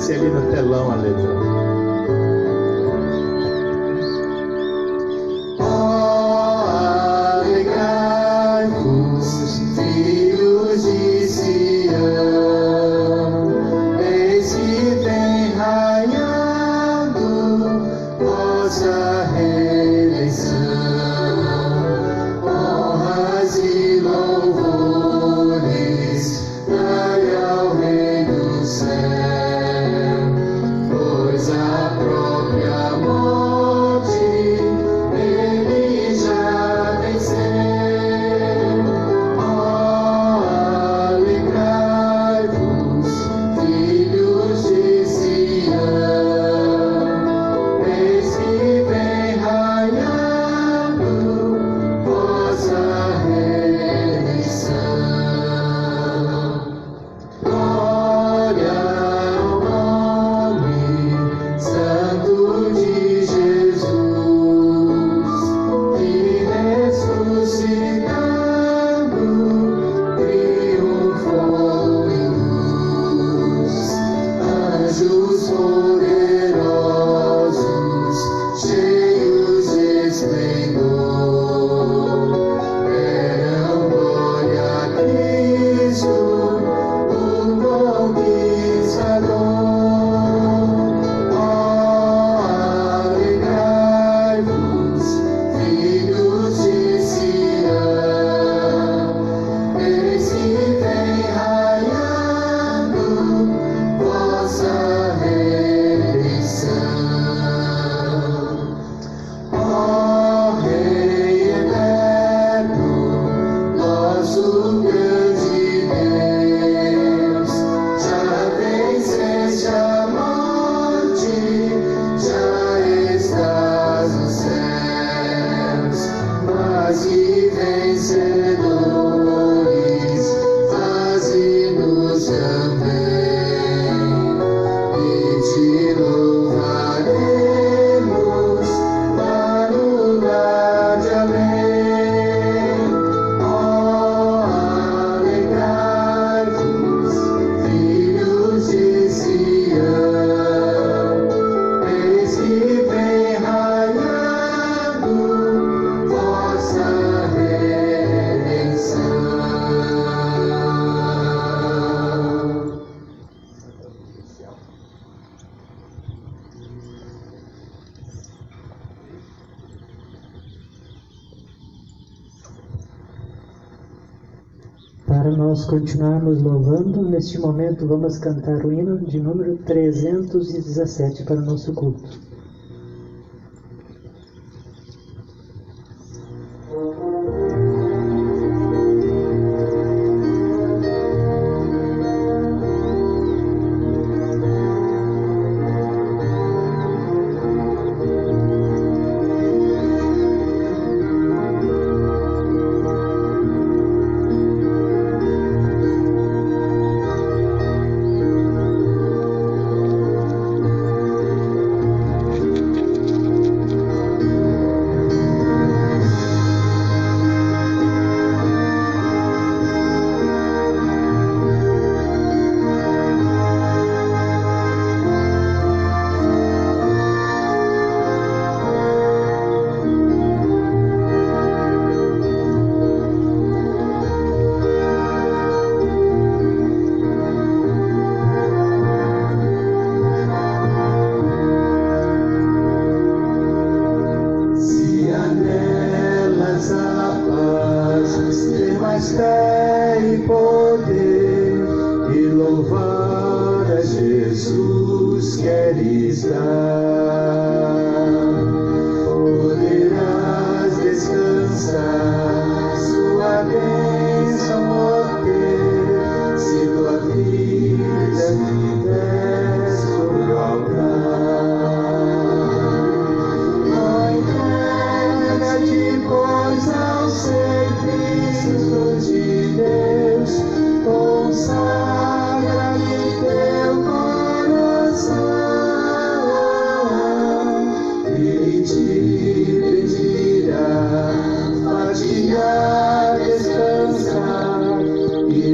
aparece ali no telão a letra. Para nós continuarmos louvando, neste momento vamos cantar o hino de número 317 para o nosso culto.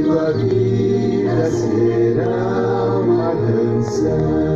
Tua vida será uma canção.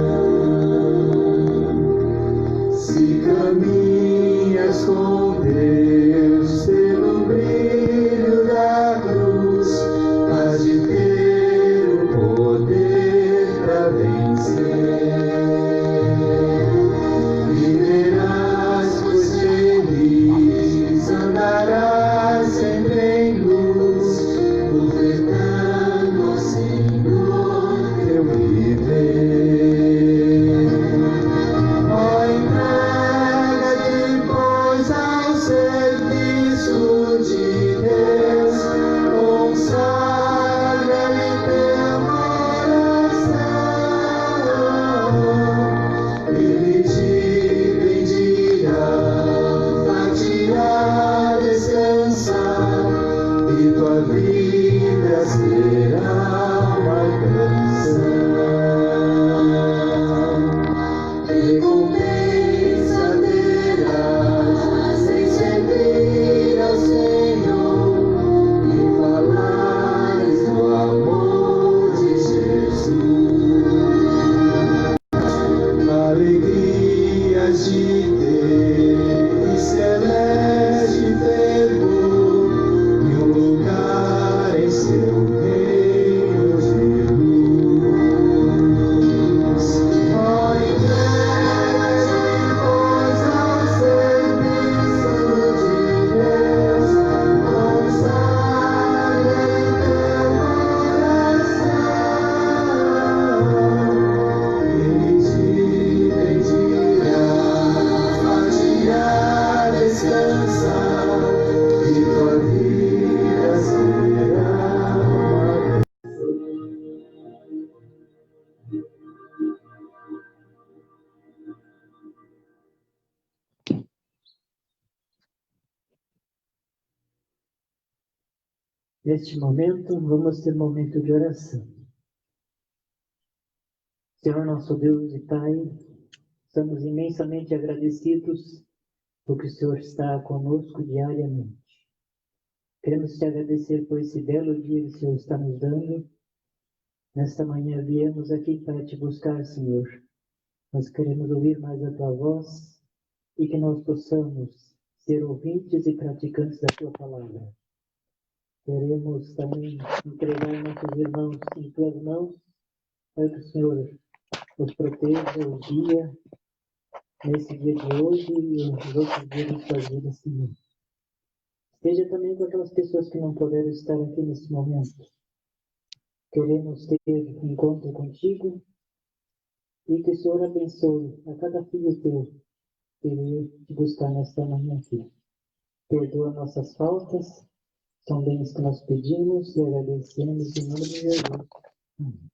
Neste momento, vamos ter um momento de oração. Senhor nosso Deus e Pai, estamos imensamente agradecidos porque o Senhor está conosco diariamente. Queremos te agradecer por esse belo dia que o Senhor está nos dando. Nesta manhã viemos aqui para te buscar, Senhor. Nós queremos ouvir mais a tua voz e que nós possamos ser ouvintes e praticantes da tua palavra. Queremos também entregar nossos irmãos em tuas mãos, para que o Senhor nos proteja, os guia nesse dia de hoje e os outros dias de suas vidas, Senhor. Esteja também com aquelas pessoas que não puderam estar aqui nesse momento. Queremos ter um encontro contigo e que o Senhor abençoe a cada filho teu que veio te buscar nesta manhã aqui. Perdoa nossas faltas, são bens que nós pedimos e agradecemos em nome de Jesus. Amém.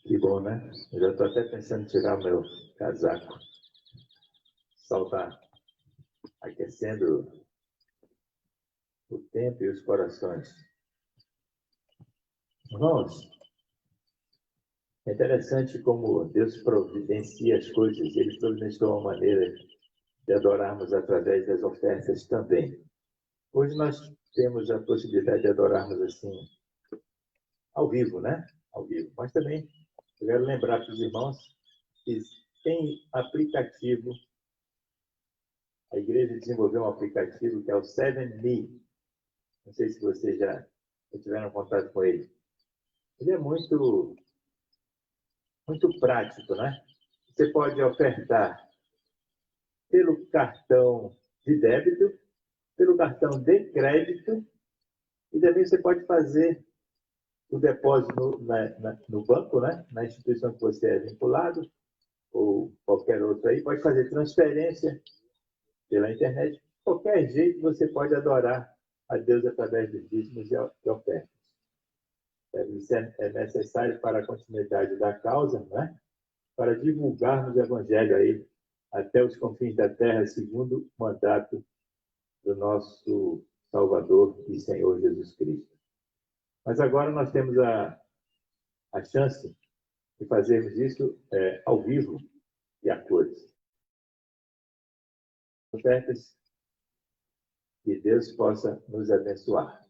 Que bom, né? Eu já estou até pensando em tirar o meu casaco. O sol está aquecendo o tempo e os corações. Irmãos, é interessante como Deus providencia as coisas. Ele providenciou uma maneira de adorarmos através das ofertas também. Hoje nós temos a possibilidade de adorarmos assim, ao vivo, né? Ao vivo. Mas também eu quero lembrar para os irmãos que tem aplicativo. A igreja desenvolveu um aplicativo que é o 7Me. Não sei se vocês já tiveram contato com ele. Ele é muito prático, né? Você pode ofertar pelo cartão de débito, pelo cartão de crédito, e também você pode fazer o depósito no banco, né? Na instituição que você é vinculado, ou qualquer outra aí, pode fazer transferência pela internet. De qualquer jeito você pode adorar a Deus através dos dízimos e ofertas. Isso é necessário para a continuidade da causa, né? Para divulgarmos o Evangelho aí até os confins da terra, segundo o mandato do nosso Salvador e Senhor Jesus Cristo. Mas agora nós temos a chance de fazermos isso ao vivo e a cores. Ofertas, que Deus possa nos abençoar.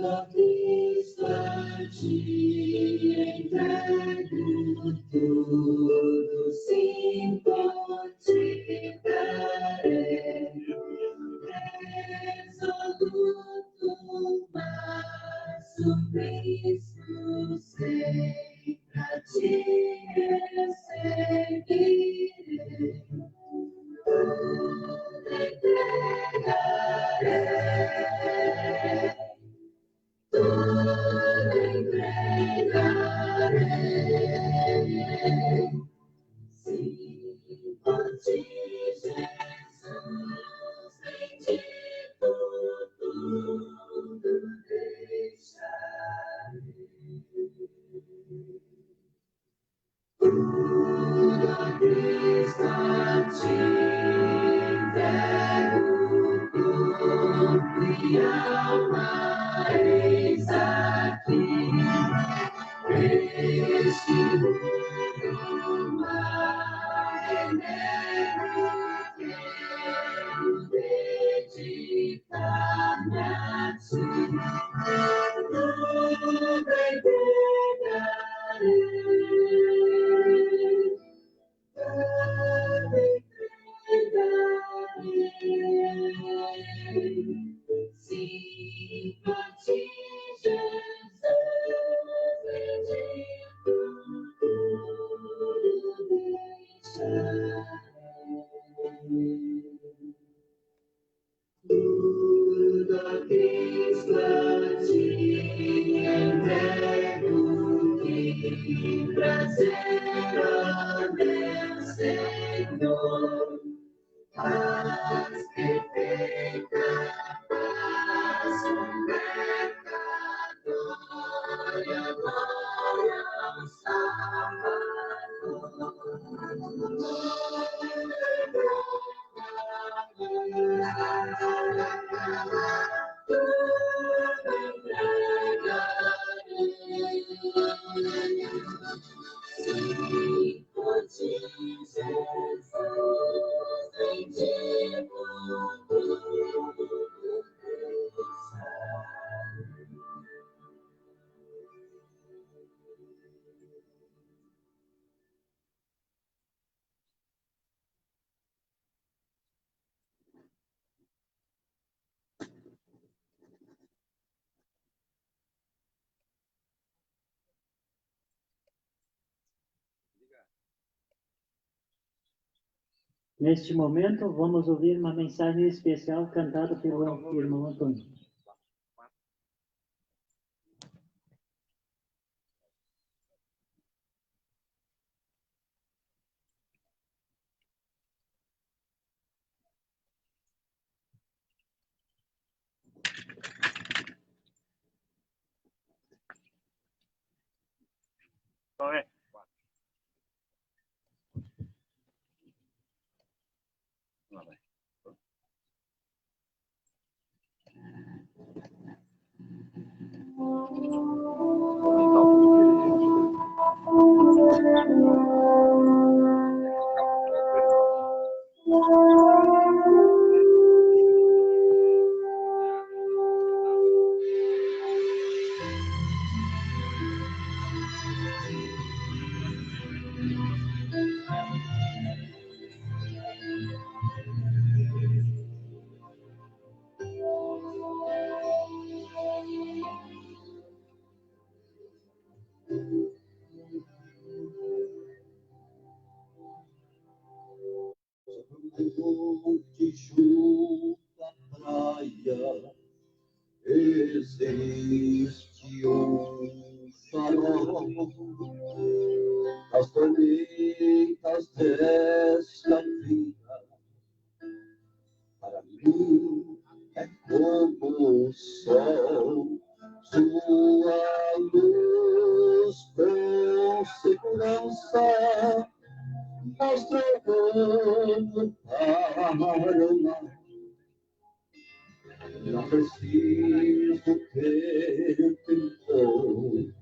ó Cristo, a ti entrego tudo, sim, por ti darei. Resoluto, mas suplício sei, pra ti eu seguirei. Tudo entregarei, tudo entregarei. Sim, por ti, Jesus, bendito tudo deixarei. Tudo a Cristo a ti entrego, corpo e alma, eis aqui. Este mundo veneno, quero dedicar-me a ti. Tudo entregarei, tudo entregarei. Sim, por ti, Jesus, bendito tudo deixarei. Tudo a Cristo a ti entrego, que prazer, ó meu Senhor, paz perfeita, paz completa, glória, glória ao Salvador. Sim, por ti, Jesus, bendito tudo deixarei. Neste momento, vamos ouvir uma mensagem especial cantada pelo irmão Antônio. De junto à praia existe farol. As tormentas desta vida para mim é como o sol, sua luz com segurança mostra o mundo para o mar. Não preciso ter temor,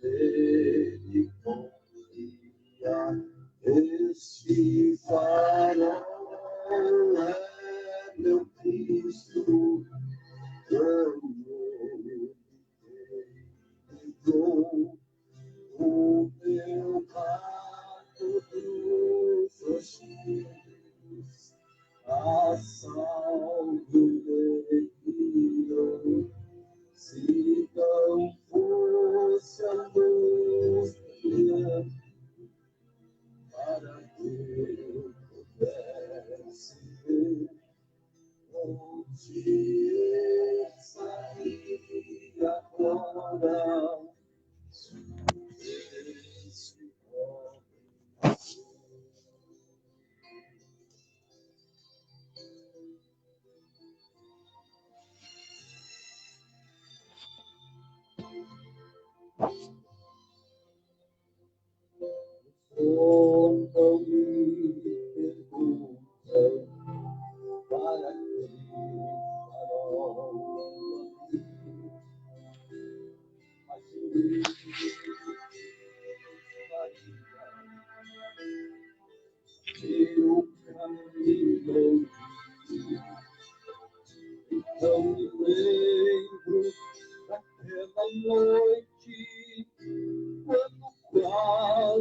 nele confia. Esse farol é meu Cristo,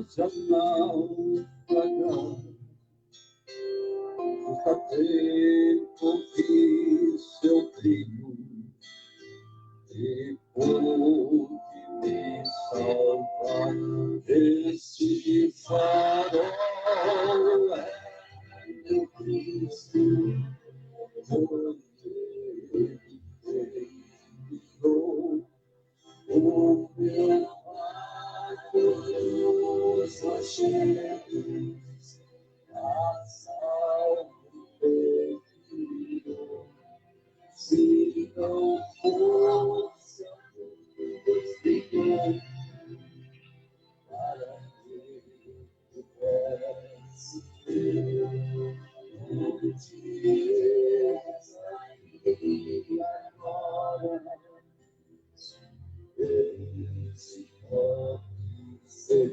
já naufragar. Nunca tempo que seu trigo e pôde me salvar. Este farol é meu Cristo, foi ele que livrou o meu barco dos rochedos, a salvo perdido. Se não fosse a luz brilhante, para que pudesse ver onde eu sairia agora. Esse pode ser,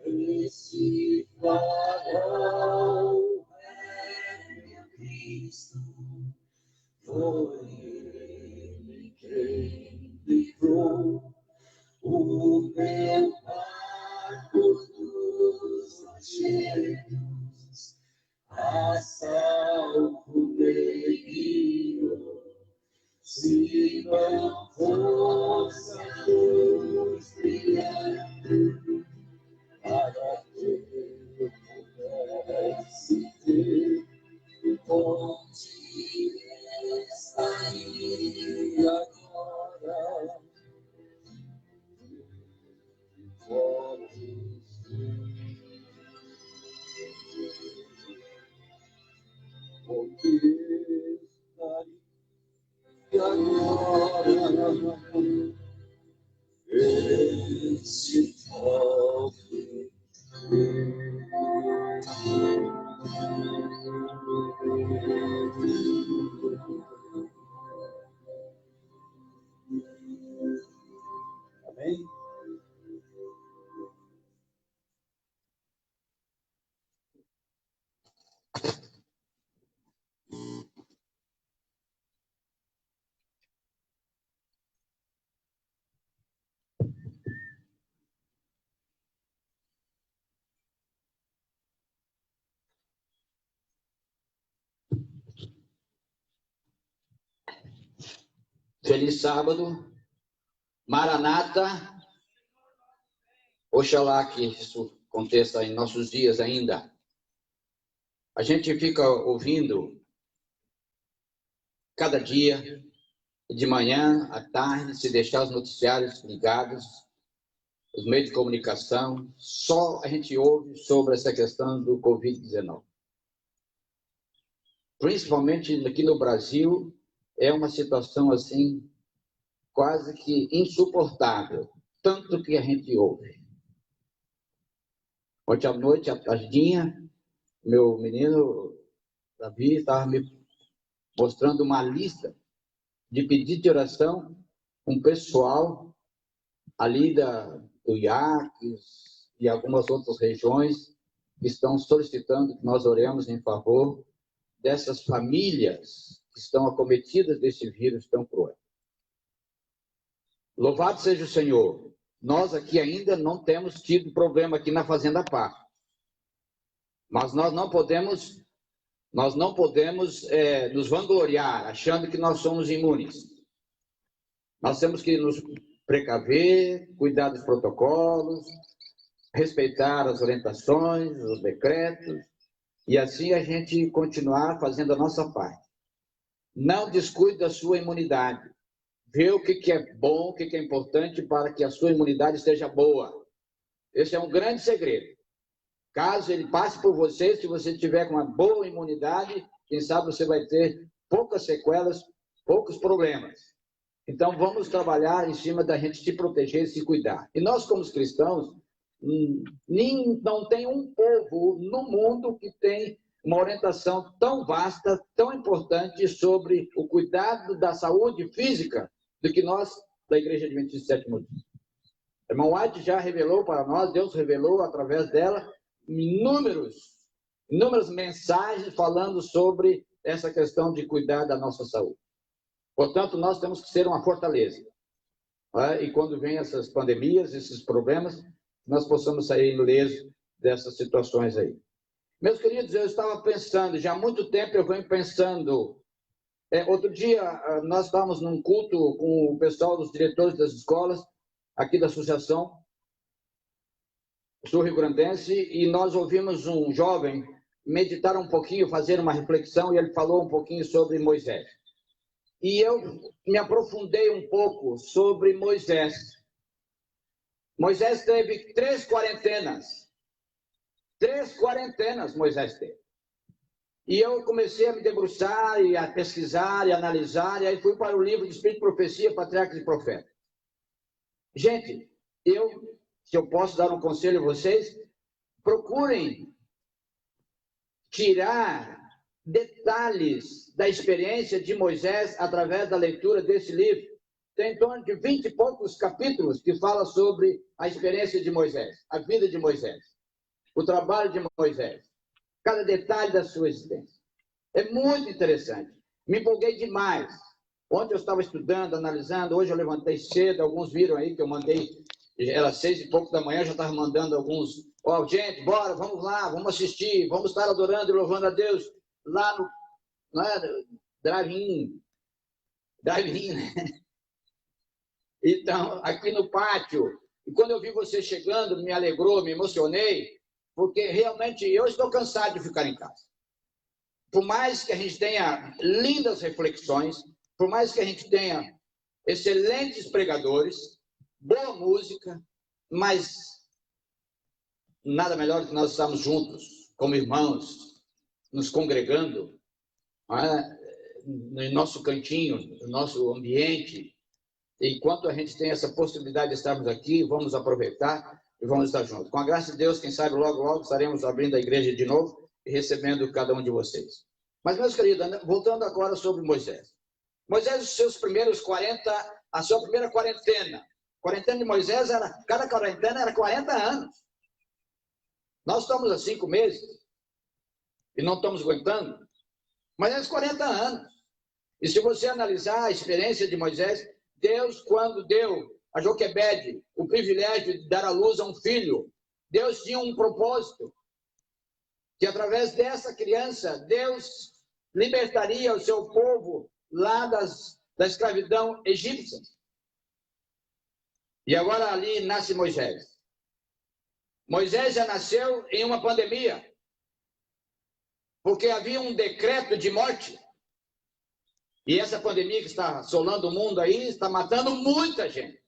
esse farol é meu Cristo, foi ele quem livrou o meu barco dos rochedos, a salvo me guiou. Se não fosse a luz brilhante, para que eu pudesse ver onde estaria agora. Pode ser, onde estaria agora. Esse pobre amém? Feliz sábado, Maranata, oxalá que isso aconteça em nossos dias ainda. A gente fica ouvindo cada dia, de manhã à tarde, se deixar os noticiários ligados, os meios de comunicação, só a gente ouve sobre essa questão do Covid-19. Principalmente aqui no Brasil, é uma situação assim, quase que insuportável, tanto que a gente ouve. Ontem à noite, à tardinha, meu menino Davi estava me mostrando uma lista de pedido de oração com o pessoal ali do Iaques e algumas outras regiões que estão solicitando que nós oremos em favor dessas famílias que estão acometidas desse vírus tão cruel. Louvado seja o Senhor. Nós aqui ainda não temos tido problema aqui na Fazenda Par. Mas nós não podemos nos vangloriar achando que nós somos imunes. Nós temos que nos precaver, cuidar dos protocolos, respeitar as orientações, os decretos, e assim a gente continuar fazendo a nossa parte. Não descuide da sua imunidade. Vê o que é bom, o que é importante para que a sua imunidade seja boa. Esse é um grande segredo. Caso ele passe por você, se você tiver com uma boa imunidade, quem sabe você vai ter poucas sequelas, poucos problemas. Então, vamos trabalhar em cima da gente se proteger e se cuidar. E nós, como cristãos, não tem um povo no mundo que tem uma orientação tão vasta, tão importante sobre o cuidado da saúde física do que nós, da Igreja Adventista do Sétimo Dia. A irmã White já revelou para nós, Deus revelou através dela, inúmeras mensagens falando sobre essa questão de cuidar da nossa saúde. Portanto, nós temos que ser uma fortaleza. E quando vem essas pandemias, esses problemas, nós possamos sair ilesos dessas situações aí. Meus queridos, eu estava pensando, já há muito tempo eu venho pensando. Outro dia, nós estávamos num culto com o pessoal dos diretores das escolas, aqui da Associação Sul-Rio-Grandense, e nós ouvimos um jovem meditar um pouquinho, fazer uma reflexão, e ele falou um pouquinho sobre Moisés. E eu me aprofundei um pouco sobre Moisés. Moisés teve 3 quarentenas. 3 quarentenas Moisés teve. E eu comecei a me debruçar, e a pesquisar, e a analisar, e aí fui para o livro de Espírito, Profecia, Patriarcas e Profetas. Gente, se eu posso dar um conselho a vocês, procurem tirar detalhes da experiência de Moisés através da leitura desse livro. Tem em torno de 20 e poucos capítulos que fala sobre a experiência de Moisés, a vida de Moisés, o trabalho de Moisés, cada detalhe da sua existência. É muito interessante. Me empolguei demais. Ontem eu estava estudando, analisando, hoje eu levantei cedo, alguns viram aí que eu mandei, era 6 e pouco da manhã, já estava mandando alguns, gente, bora, vamos lá, vamos assistir, vamos estar adorando e louvando a Deus lá no drive-in, né? Então, aqui no pátio, e quando eu vi você chegando, me alegrou, me emocionei, porque realmente eu estou cansado de ficar em casa. Por mais que a gente tenha lindas reflexões, por mais que a gente tenha excelentes pregadores, boa música, mas nada melhor do que nós estarmos juntos, como irmãos, nos congregando, no nosso cantinho, no nosso ambiente. Enquanto a gente tem essa possibilidade de estarmos aqui, vamos aproveitar e vamos estar juntos. Com a graça de Deus, quem sabe logo, logo estaremos abrindo a igreja de novo e recebendo cada um de vocês. Mas, meus queridos, voltando agora sobre Moisés. Moisés, os seus primeiros 40, a sua primeira quarentena. A quarentena de Moisés, cada quarentena era 40 anos. Nós estamos há 5 meses e não estamos aguentando. Mas é 40 anos. E se você analisar a experiência de Moisés, Deus, quando deu a Joquebede o privilégio de dar à luz a um filho, Deus tinha um propósito, que através dessa criança, Deus libertaria o seu povo lá da escravidão egípcia. E agora ali nasce Moisés. Moisés já nasceu em uma pandemia, porque havia um decreto de morte. E essa pandemia que está assolando o mundo aí, está matando muita gente.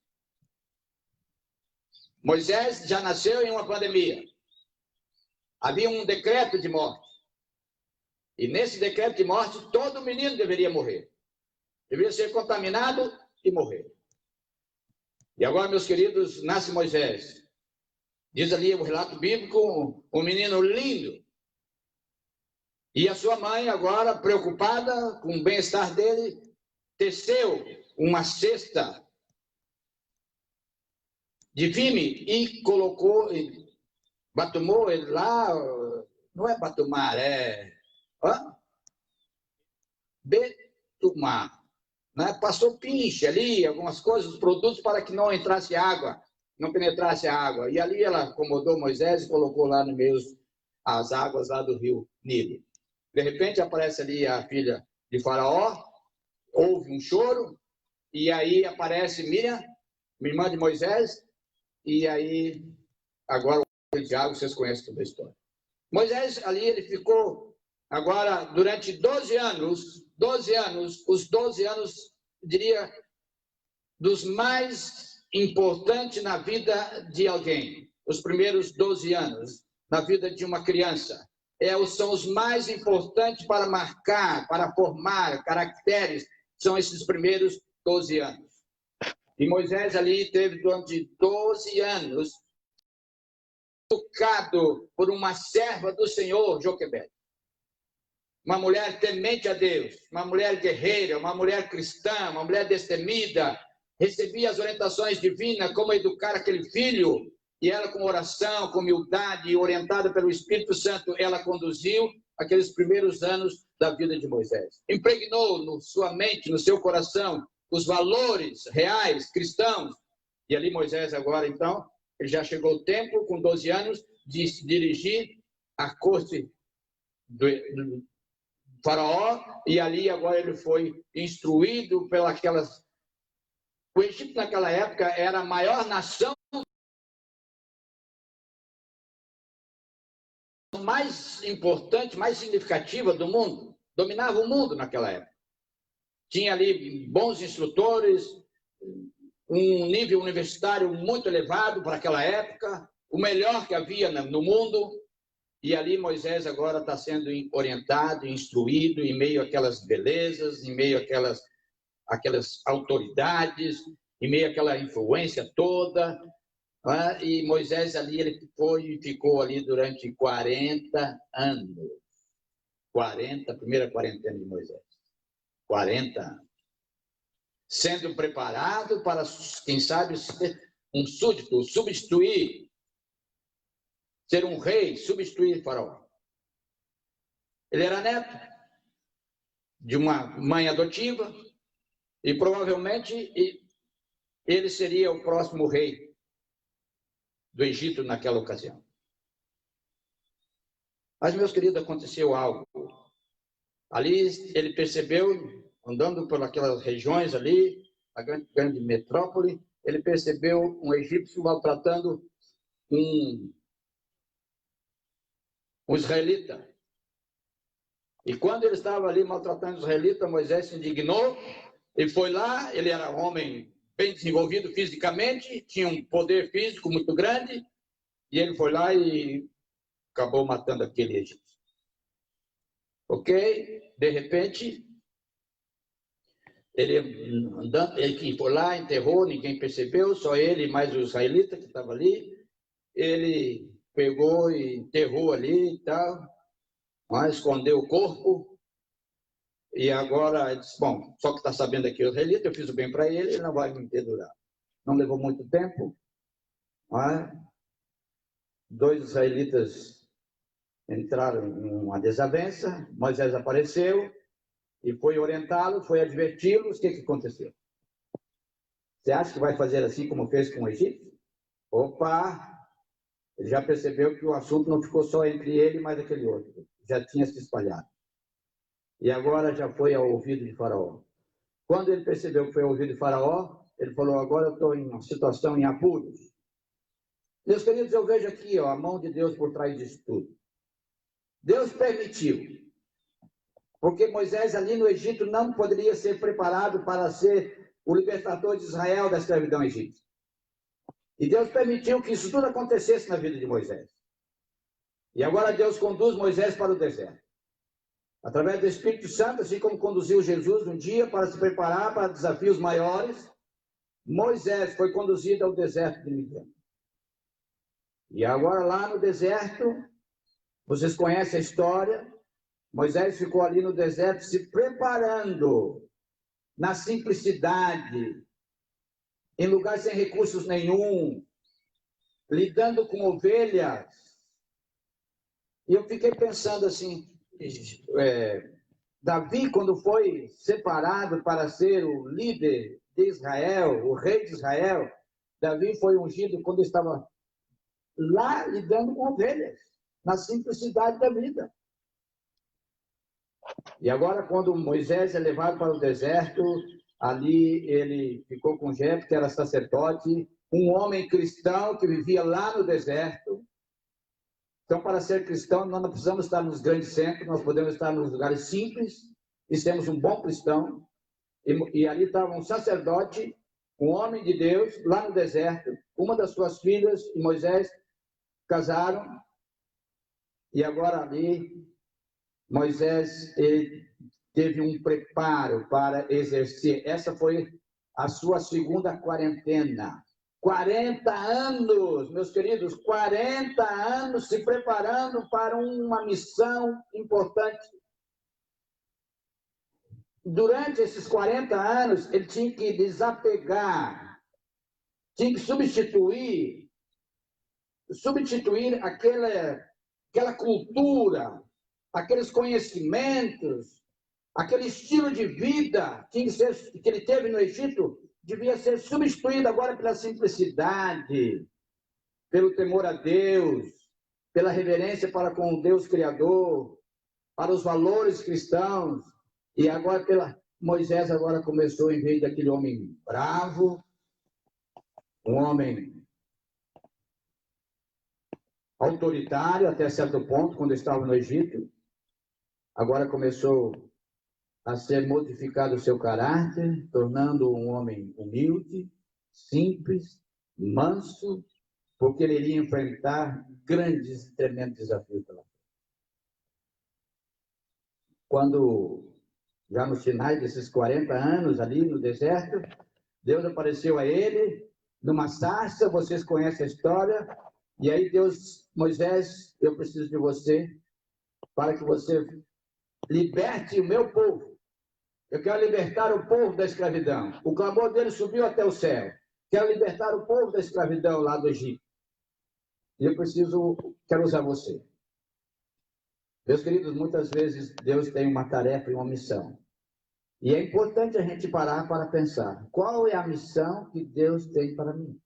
Moisés já nasceu em uma pandemia. Havia um decreto de morte. E nesse decreto de morte, todo menino deveria morrer. Deveria ser contaminado e morrer. E agora, meus queridos, nasce Moisés. Diz ali o relato bíblico, um menino lindo. E a sua mãe, agora preocupada com o bem-estar dele, teceu uma cesta de vime e colocou, batumou ele lá, não é batumar, betumar, né? Passou pinche ali, algumas coisas, os produtos para que não entrasse água, não penetrasse a água. E ali ela acomodou Moisés e colocou lá no meio as águas lá do rio Nilo. De repente aparece ali a filha de Faraó, houve um choro, e aí aparece Miriam, irmã de Moisés, e aí, agora o Tiago, vocês conhecem toda a história. Moisés ali, ele ficou, agora, durante 12 anos, os 12 anos, diria, dos mais importantes na vida de alguém. Os primeiros 12 anos na vida de uma criança. São os mais importantes para marcar, para formar caracteres, são esses primeiros 12 anos. E Moisés ali teve durante 12 anos educado por uma serva do Senhor, Joquebede. Uma mulher temente a Deus, uma mulher guerreira, uma mulher cristã, uma mulher destemida, recebia as orientações divinas, como educar aquele filho. E ela, com oração, com humildade, orientada pelo Espírito Santo, ela conduziu aqueles primeiros anos da vida de Moisés. Impregnou na sua mente, no seu coração, os valores reais, cristãos. E ali Moisés agora, então, ele já chegou o tempo, com 12 anos, de se dirigir à corte do faraó, e ali agora ele foi instruído pelas... O Egito naquela época era a maior nação, mais importante, mais significativa do mundo, dominava o mundo naquela época. Tinha ali bons instrutores, um nível universitário muito elevado para aquela época, o melhor que havia no mundo, e ali Moisés agora está sendo orientado, instruído, em meio àquelas belezas, em meio àquelas autoridades, em meio àquela influência toda, né? E Moisés ali, ele ficou ali durante 40 anos. 40, a primeira quarentena de Moisés. 40 anos. Sendo preparado para, quem sabe, ser um súdito, substituir, ser um rei, substituir Faraó. Ele era neto de uma mãe adotiva e provavelmente ele seria o próximo rei do Egito naquela ocasião. Mas, meus queridos, aconteceu algo. Ali ele percebeu, andando por aquelas regiões ali, a grande metrópole, ele percebeu um egípcio maltratando um israelita. E quando ele estava ali maltratando o israelita, Moisés se indignou e foi lá. Ele era um homem bem desenvolvido fisicamente, tinha um poder físico muito grande, e ele foi lá e acabou matando aquele egípcio. Ok? De repente, ele foi lá, enterrou, ninguém percebeu, só ele e mais o israelita que estava ali. Ele pegou e enterrou ali e tal, mas escondeu o corpo. E agora, ele disse, bom, só que está sabendo aqui o israelita, eu fiz o bem para ele, ele não vai me perdurar. Não levou muito tempo, mas 2 israelitas entraram em uma desavença, Moisés apareceu e foi orientá-los, foi adverti-los. O que aconteceu? Você acha que vai fazer assim como fez com o Egito? Opa! Ele já percebeu que o assunto não ficou só entre ele, mas aquele outro. Já tinha se espalhado. E agora já foi ao ouvido de Faraó. Quando ele percebeu que foi ao ouvido de Faraó, ele falou, agora eu estou em uma situação em apuros. Meus queridos, eu vejo aqui a mão de Deus por trás disso tudo. Deus permitiu. Porque Moisés ali no Egito não poderia ser preparado para ser o libertador de Israel da escravidão egípcia. E Deus permitiu que isso tudo acontecesse na vida de Moisés. E agora Deus conduz Moisés para o deserto. Através do Espírito Santo, assim como conduziu Jesus um dia para se preparar para desafios maiores, Moisés foi conduzido ao deserto de Midian. E agora lá no deserto, vocês conhecem a história, Moisés ficou ali no deserto se preparando na simplicidade, em lugar sem recursos nenhum, lidando com ovelhas. E eu fiquei pensando assim, Davi, quando foi separado para ser o líder de Israel, o rei de Israel, Davi foi ungido quando estava lá lidando com ovelhas, na simplicidade da vida. E agora, quando Moisés é levado para o deserto, ali ele ficou com Jefté, que era sacerdote, um homem cristão que vivia lá no deserto. Então, para ser cristão, nós não precisamos estar nos grandes centros, nós podemos estar nos lugares simples e sermos um bom cristão. E ali estava um sacerdote, um homem de Deus, lá no deserto, uma das suas filhas e Moisés casaram. E agora ali, Moisés teve um preparo para exercer. Essa foi a sua segunda quarentena. 40 anos, meus queridos, 40 anos se preparando para uma missão importante. Durante esses 40 anos, ele tinha que desapegar, tinha que substituir aquela cultura, aqueles conhecimentos, aquele estilo de vida que ele teve no Egito, devia ser substituído agora pela simplicidade, pelo temor a Deus, pela reverência para com o Deus Criador, para os valores cristãos. E agora, Moisés agora começou, em vez daquele homem bravo, um homem autoritário até certo ponto, quando estava no Egito, agora começou a ser modificado o seu caráter, tornando um homem humilde, simples, manso, porque ele iria enfrentar grandes e tremendos desafios pela frente. Quando, já nos finais desses 40 anos ali no deserto, Deus apareceu a ele numa sarça, vocês conhecem a história, e aí Deus, Moisés, eu preciso de você para que você liberte o meu povo. Eu quero libertar o povo da escravidão. O clamor dele subiu até o céu. Quero libertar o povo da escravidão lá do Egito. E eu quero usar você. Meus queridos, muitas vezes Deus tem uma tarefa e uma missão. E é importante a gente parar para pensar, qual é a missão que Deus tem para mim?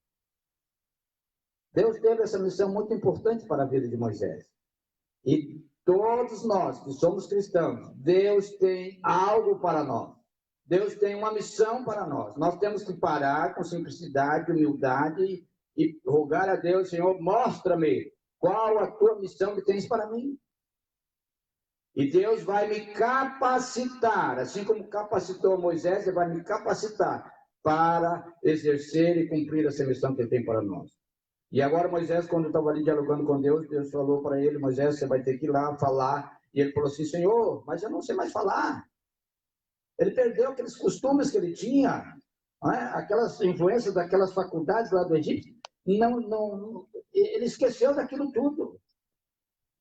Deus teve essa missão muito importante para a vida de Moisés. E todos nós que somos cristãos, Deus tem algo para nós. Deus tem uma missão para nós. Nós temos que parar com simplicidade, humildade e rogar a Deus, Senhor, mostra-me qual a tua missão que tens para mim. E Deus vai me capacitar, assim como capacitou Moisés, Ele vai me capacitar para exercer e cumprir essa missão que Ele tem para nós. E agora Moisés, quando estava ali dialogando com Deus, Deus falou para ele, Moisés, você vai ter que ir lá falar. E ele falou assim, Senhor, mas eu não sei mais falar. Ele perdeu aqueles costumes que ele tinha, não é? Aquelas influências daquelas faculdades lá do Egito. Ele esqueceu daquilo tudo.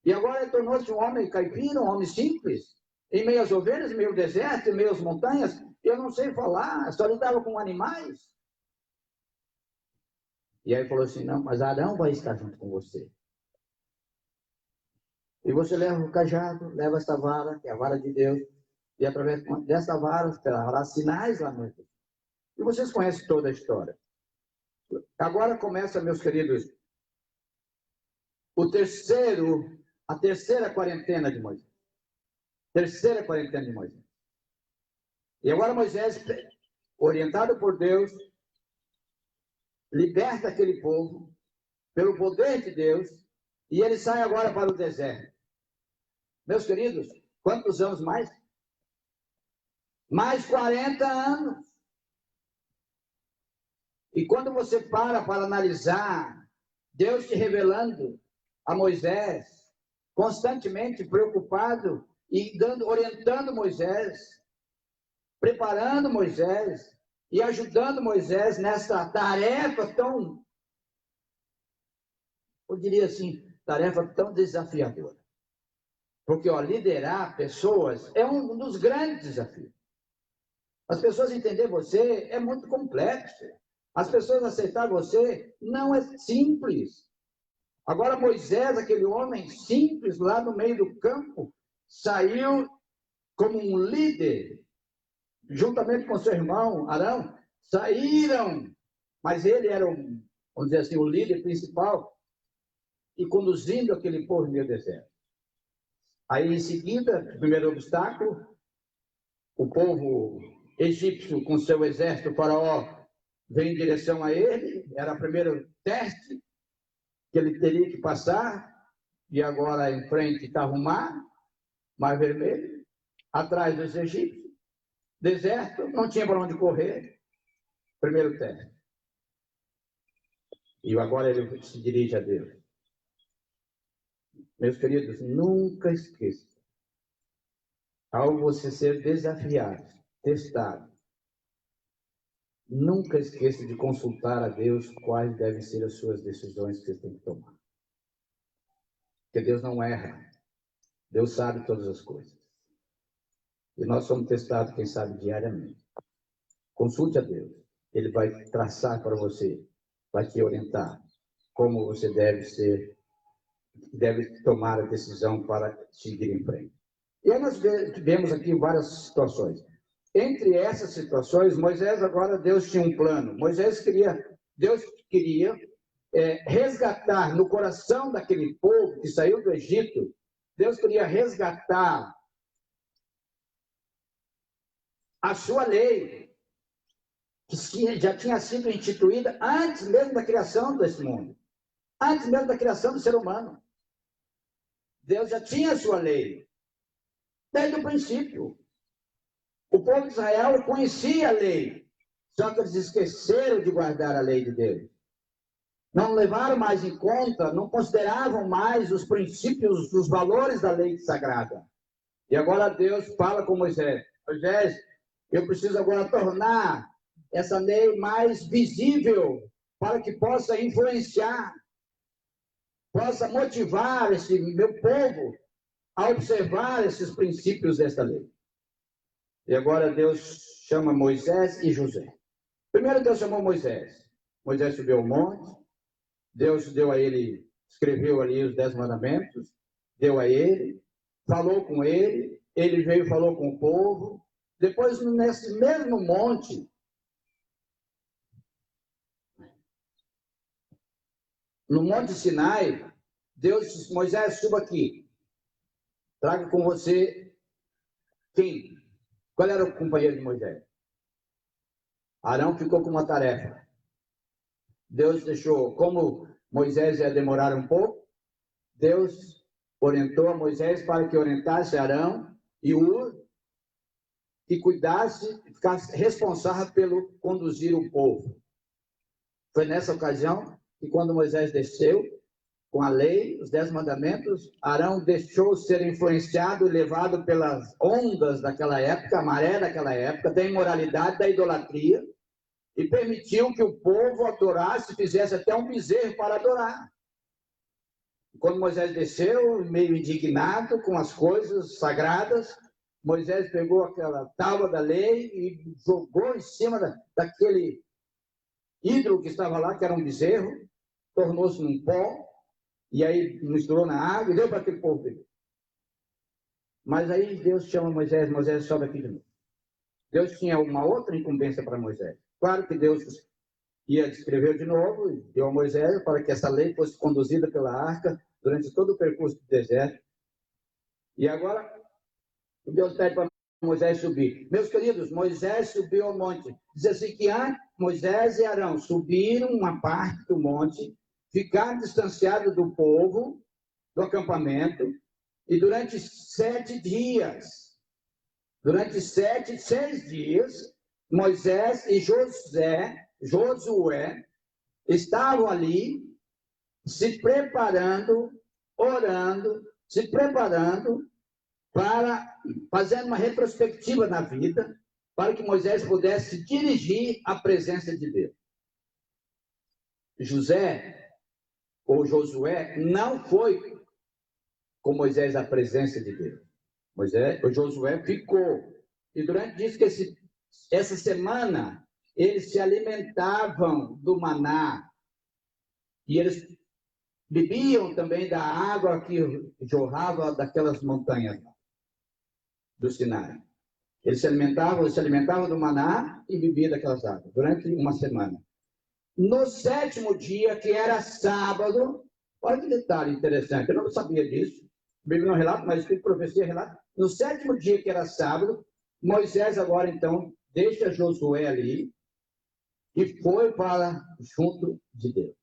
E agora ele tornou-se um homem caipira, um homem simples, em meio às ovelhas, em meio ao deserto, em meio às montanhas. Eu não sei falar, só lidava com animais. E aí falou assim, não, mas Arão vai estar junto com você. E você leva o cajado, leva esta vara, que é a vara de Deus, e através dessa vara, fará sinais lá no Egito. E vocês conhecem toda a história. Agora começa, meus queridos, a terceira quarentena de Moisés. Terceira quarentena de Moisés. E agora Moisés, orientado por Deus, liberta aquele povo pelo poder de Deus e ele sai agora para o deserto. Meus queridos, quantos anos mais? Mais 40 anos. E quando você para analisar Deus te revelando a Moisés, constantemente preocupado e orientando Moisés, preparando Moisés, e ajudando Moisés nessa tarefa tão, eu diria assim, tarefa tão desafiadora. Porque, liderar pessoas é um dos grandes desafios. As pessoas entender você é muito complexo. As pessoas aceitar você não é simples. Agora, Moisés, aquele homem simples lá no meio do campo, saiu como um líder, juntamente com seu irmão Arão, saíram, mas ele era, vamos dizer assim, o líder principal, e conduzindo aquele povo no meio do deserto. Aí, em seguida, o primeiro obstáculo, o povo egípcio, com seu exército, o faraó, vem em direção a ele, era o primeiro teste que ele teria que passar, e agora em frente estava o Mar Vermelho, atrás dos egípcios, deserto, não tinha para onde correr. Primeiro teste. E agora ele se dirige a Deus. Meus queridos, nunca esqueça, ao você ser desafiado, testado, nunca esqueça de consultar a Deus quais devem ser as suas decisões que você tem que tomar. Porque Deus não erra. Deus sabe todas as coisas. E nós somos testados, quem sabe, diariamente. Consulte a Deus. Ele vai traçar para você, vai te orientar como você deve tomar a decisão para seguir em frente. E aí nós vemos aqui várias situações. Entre essas situações, Moisés agora, Deus tinha um plano. Deus queria resgatar no coração daquele povo que saiu do Egito, Deus queria resgatar a sua lei, que já tinha sido instituída antes mesmo da criação desse mundo, antes mesmo da criação do ser humano. Deus já tinha a sua lei, desde o princípio. O povo de Israel conhecia a lei, só que eles esqueceram de guardar a lei de Deus. Não levaram mais em conta, não consideravam mais os princípios, os valores da lei sagrada. E agora Deus fala com Moisés: Moisés, eu preciso agora tornar essa lei mais visível para que possa influenciar, possa motivar esse meu povo a observar esses princípios desta lei. E agora Deus chama Moisés e Josué. Primeiro Deus chamou Moisés. Moisés subiu ao monte, Deus deu a ele, escreveu ali os 10 mandamentos, deu a ele, falou com ele, ele veio e falou com o povo. Depois, nesse mesmo monte, no Monte Sinai, Deus disse: Moisés, suba aqui. Traga com você quem? Qual era o companheiro de Moisés? Arão ficou com uma tarefa. Deus deixou, como Moisés ia demorar um pouco, Deus orientou a Moisés para que orientasse Arão e Hur, que cuidasse, ficasse responsável pelo conduzir o povo. Foi nessa ocasião que, quando Moisés desceu com a lei, os 10 mandamentos, Arão deixou ser influenciado e levado pelas ondas daquela época, a maré daquela época, da imoralidade, da idolatria, e permitiu que o povo adorasse, fizesse até um bezerro para adorar. Quando Moisés desceu, meio indignado com as coisas sagradas, Moisés pegou aquela tábua da lei e jogou em cima daquele ídolo que estava lá, que era um bezerro, tornou-se num pó, e aí misturou na água e deu para aquele povo beber. Mas aí Deus chama Moisés: Moisés, sobe aqui de novo. Deus tinha uma outra incumbência para Moisés. Claro que Deus ia escrever de novo e deu a Moisés para que essa lei fosse conduzida pela arca durante todo o percurso do deserto. E agora, Deus pede para Moisés subir. Meus queridos, Moisés subiu ao monte. Diz assim que Moisés e Arão subiram uma parte do monte, ficaram distanciados do povo, do acampamento, e durante 7 dias, durante 6 dias, Moisés e Josué estavam ali se preparando, orando, se preparando para fazer uma retrospectiva na vida, para que Moisés pudesse dirigir a presença de Deus. Josué não foi com Moisés à presença de Deus. Josué ficou. E durante isso, essa semana, eles se alimentavam do maná. E eles bebiam também da água que jorrava daquelas montanhas do Sinai. Eles se alimentavam do maná e bebiam daquelas águas durante uma semana. No 7º dia, que era sábado, olha que detalhe interessante, eu não sabia disso, a Bíblia não relata, mas a profecia relata. No 7º dia, que era sábado, Moisés agora então deixa Josué ali e foi para junto de Deus,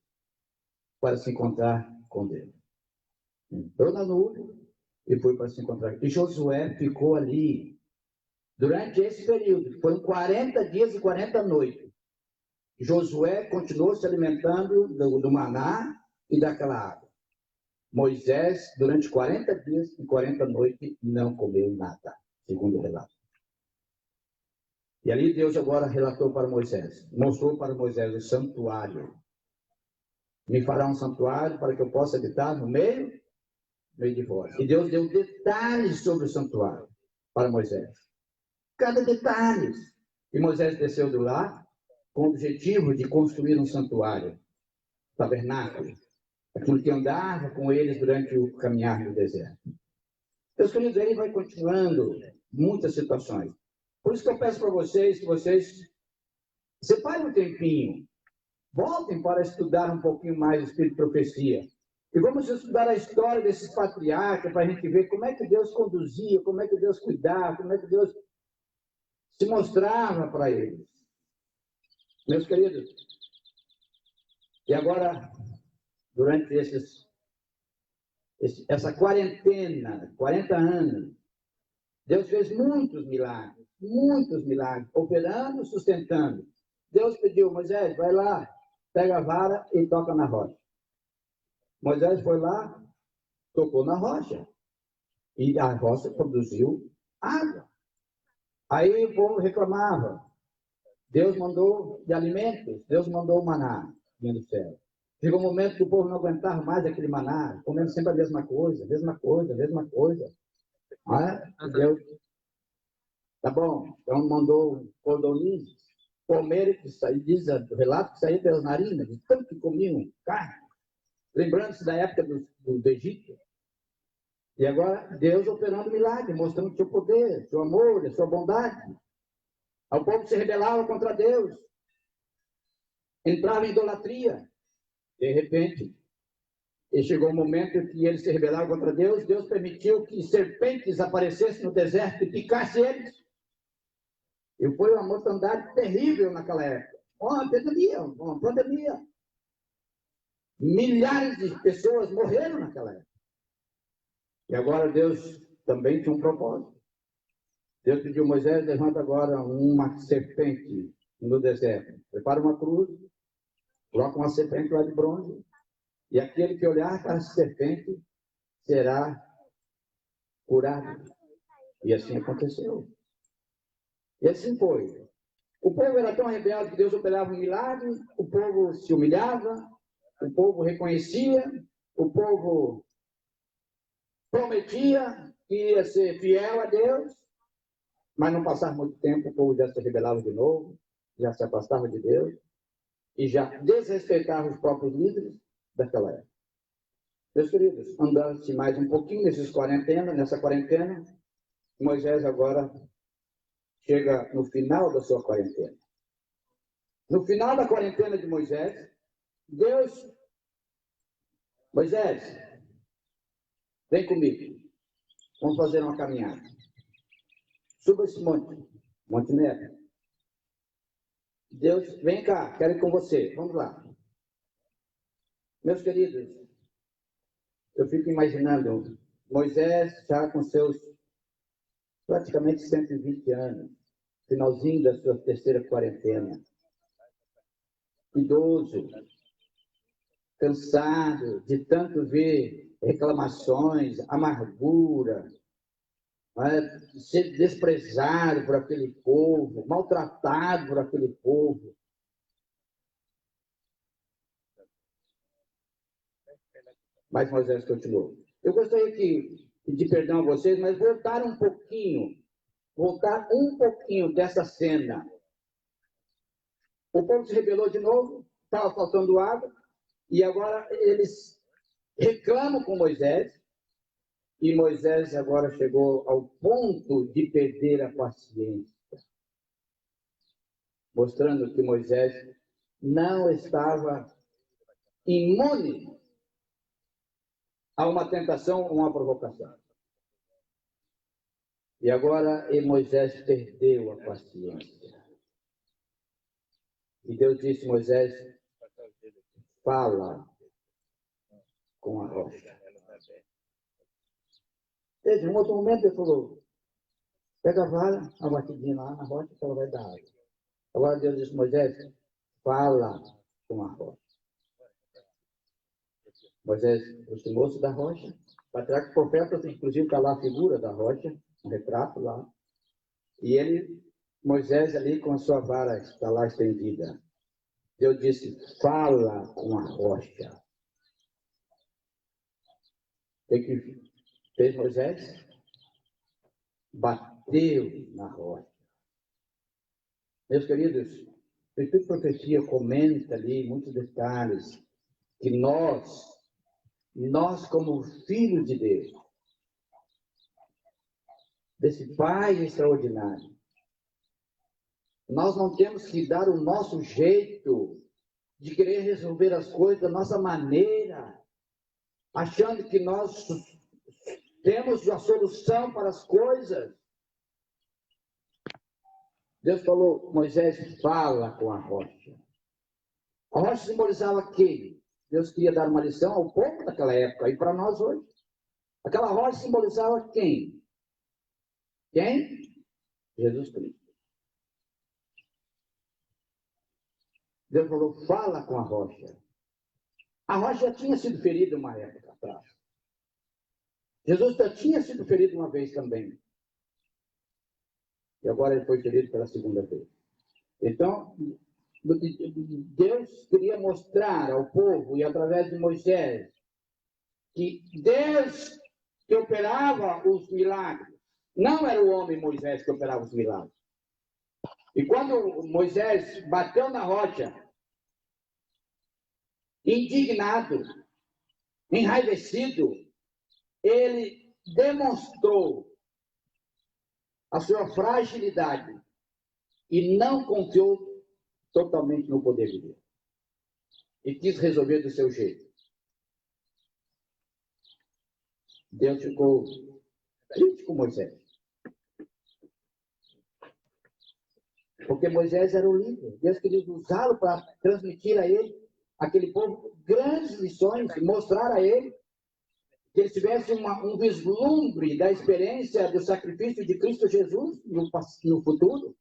para se encontrar com Deus. Entrou na nuvem e foi para se encontrar. E Josué ficou ali durante esse período, que foram 40 dias e 40 noites. Josué continuou se alimentando do maná e daquela água. Moisés, durante 40 dias e 40 noites, não comeu nada, segundo o relato. E ali Deus agora relatou para Moisés, mostrou para Moisés o santuário. Me fará um santuário para que eu possa habitar no meio de vós. E Deus deu detalhes sobre o santuário para Moisés. Cada detalhe. E Moisés desceu do lar com o objetivo de construir um santuário, tabernáculo, aquilo que andava com eles durante o caminhar no deserto. Meus queridos, ele vai continuando muitas situações. Por isso que eu peço para vocês que vocês separem um tempinho voltem para estudar um pouquinho mais o Espírito de Profecia. E vamos estudar a história desses patriarcas para a gente ver como é que Deus conduzia, como é que Deus cuidava, como é que Deus se mostrava para eles. Meus queridos, e agora, durante essa quarentena, 40 anos, Deus fez muitos milagres, operando, sustentando. Deus pediu, Moisés, vai lá, pega a vara e toca na rocha. Moisés foi lá, tocou na rocha, e a rocha produziu água. Aí o povo reclamava. Deus mandou de alimentos, Deus mandou o maná, vinha do céu. Chegou um momento que o povo não aguentava mais aquele maná, comendo sempre a mesma coisa. Deus, tá bom, então mandou cordonizes, comer, diz o relato que saía pelas narinas, de tanto que comiam carne. Lembrando-se da época do Egito. E agora, Deus operando milagre, mostrando o seu poder, seu amor, a sua bondade. O povo se rebelava contra Deus. Entrava em idolatria. De repente, chegou um momento que eles se rebelavam contra Deus. Deus permitiu que serpentes aparecessem no deserto e picassem eles. E foi uma mortandade terrível naquela época. Uma pandemia. Milhares de pessoas morreram naquela época. E agora Deus também tinha um propósito. Deus pediu a Moisés, levanta agora uma serpente no deserto. Prepara uma cruz, coloca uma serpente lá de bronze, e aquele que olhar para essa serpente será curado. E assim aconteceu. E assim foi. O povo era tão rebelde que Deus operava um milagre, o povo se humilhava, o povo reconhecia, o povo prometia que ia ser fiel a Deus, mas não passava muito tempo, o povo já se rebelava de novo, já se afastava de Deus e já desrespeitava os próprios líderes daquela época. Meus queridos, andando-se mais um pouquinho nessa quarentena, Moisés agora chega no final da sua quarentena. No final da quarentena de Moisés, Moisés, vem comigo, vamos fazer uma caminhada. Suba esse Monte Nebo. Deus, vem cá, quero ir com você, vamos lá. Meus queridos, eu fico imaginando Moisés já com seus praticamente 120 anos, finalzinho da sua terceira quarentena, idoso, cansado de tanto ver reclamações, amargura, ser desprezado por aquele povo, maltratado por aquele povo. Mas Moisés continuou. Eu gostaria de pedir perdão a vocês, mas voltar um pouquinho dessa cena. O povo se rebelou de novo, estava faltando água, e agora eles reclamam com Moisés, e Moisés agora chegou ao ponto de perder a paciência, mostrando que Moisés não estava imune a uma tentação ou uma provocação. E agora Moisés perdeu a paciência. E Deus disse a Moisés, fala com a rocha. Em um outro momento ele falou, pega a vara, a batidinha lá na rocha, que ela vai dar água. Agora Deus disse a Moisés, fala com a rocha. Moisés aproximou-se da rocha, para trás do profeta, inclusive está lá a figura da rocha, um retrato lá. E Moisés ali com a sua vara está lá estendida. Deus disse, fala com a rocha. O que fez Moisés? Bateu na rocha. Meus queridos, o Espírito de Profecia comenta ali muitos detalhes que nós como filhos de Deus, desse Pai extraordinário, nós não temos que dar o nosso jeito de querer resolver as coisas da nossa maneira, achando que nós temos a solução para as coisas. Deus falou, Moisés, fala com a rocha. A rocha simbolizava quem? Deus queria dar uma lição ao povo daquela época e para nós hoje. Aquela rocha simbolizava quem? Quem? Jesus Cristo. Deus falou, fala com a rocha. A rocha já tinha sido ferida uma época atrás. Jesus já tinha sido ferido uma vez também. E agora ele foi ferido pela segunda vez. Então, Deus queria mostrar ao povo, e através de Moisés, que Deus que operava os milagres, não era o homem Moisés que operava os milagres. E quando Moisés bateu na rocha, indignado, enraivecido, ele demonstrou a sua fragilidade e não confiou totalmente no poder de Deus. E quis resolver do seu jeito. Deus ficou triste com Moisés. Porque Moisés era o líder. Deus queria usá-lo para transmitir a ele, aquele povo, grandes lições, e mostrar a ele que eles tivessem um vislumbre da experiência do sacrifício de Cristo Jesus no futuro.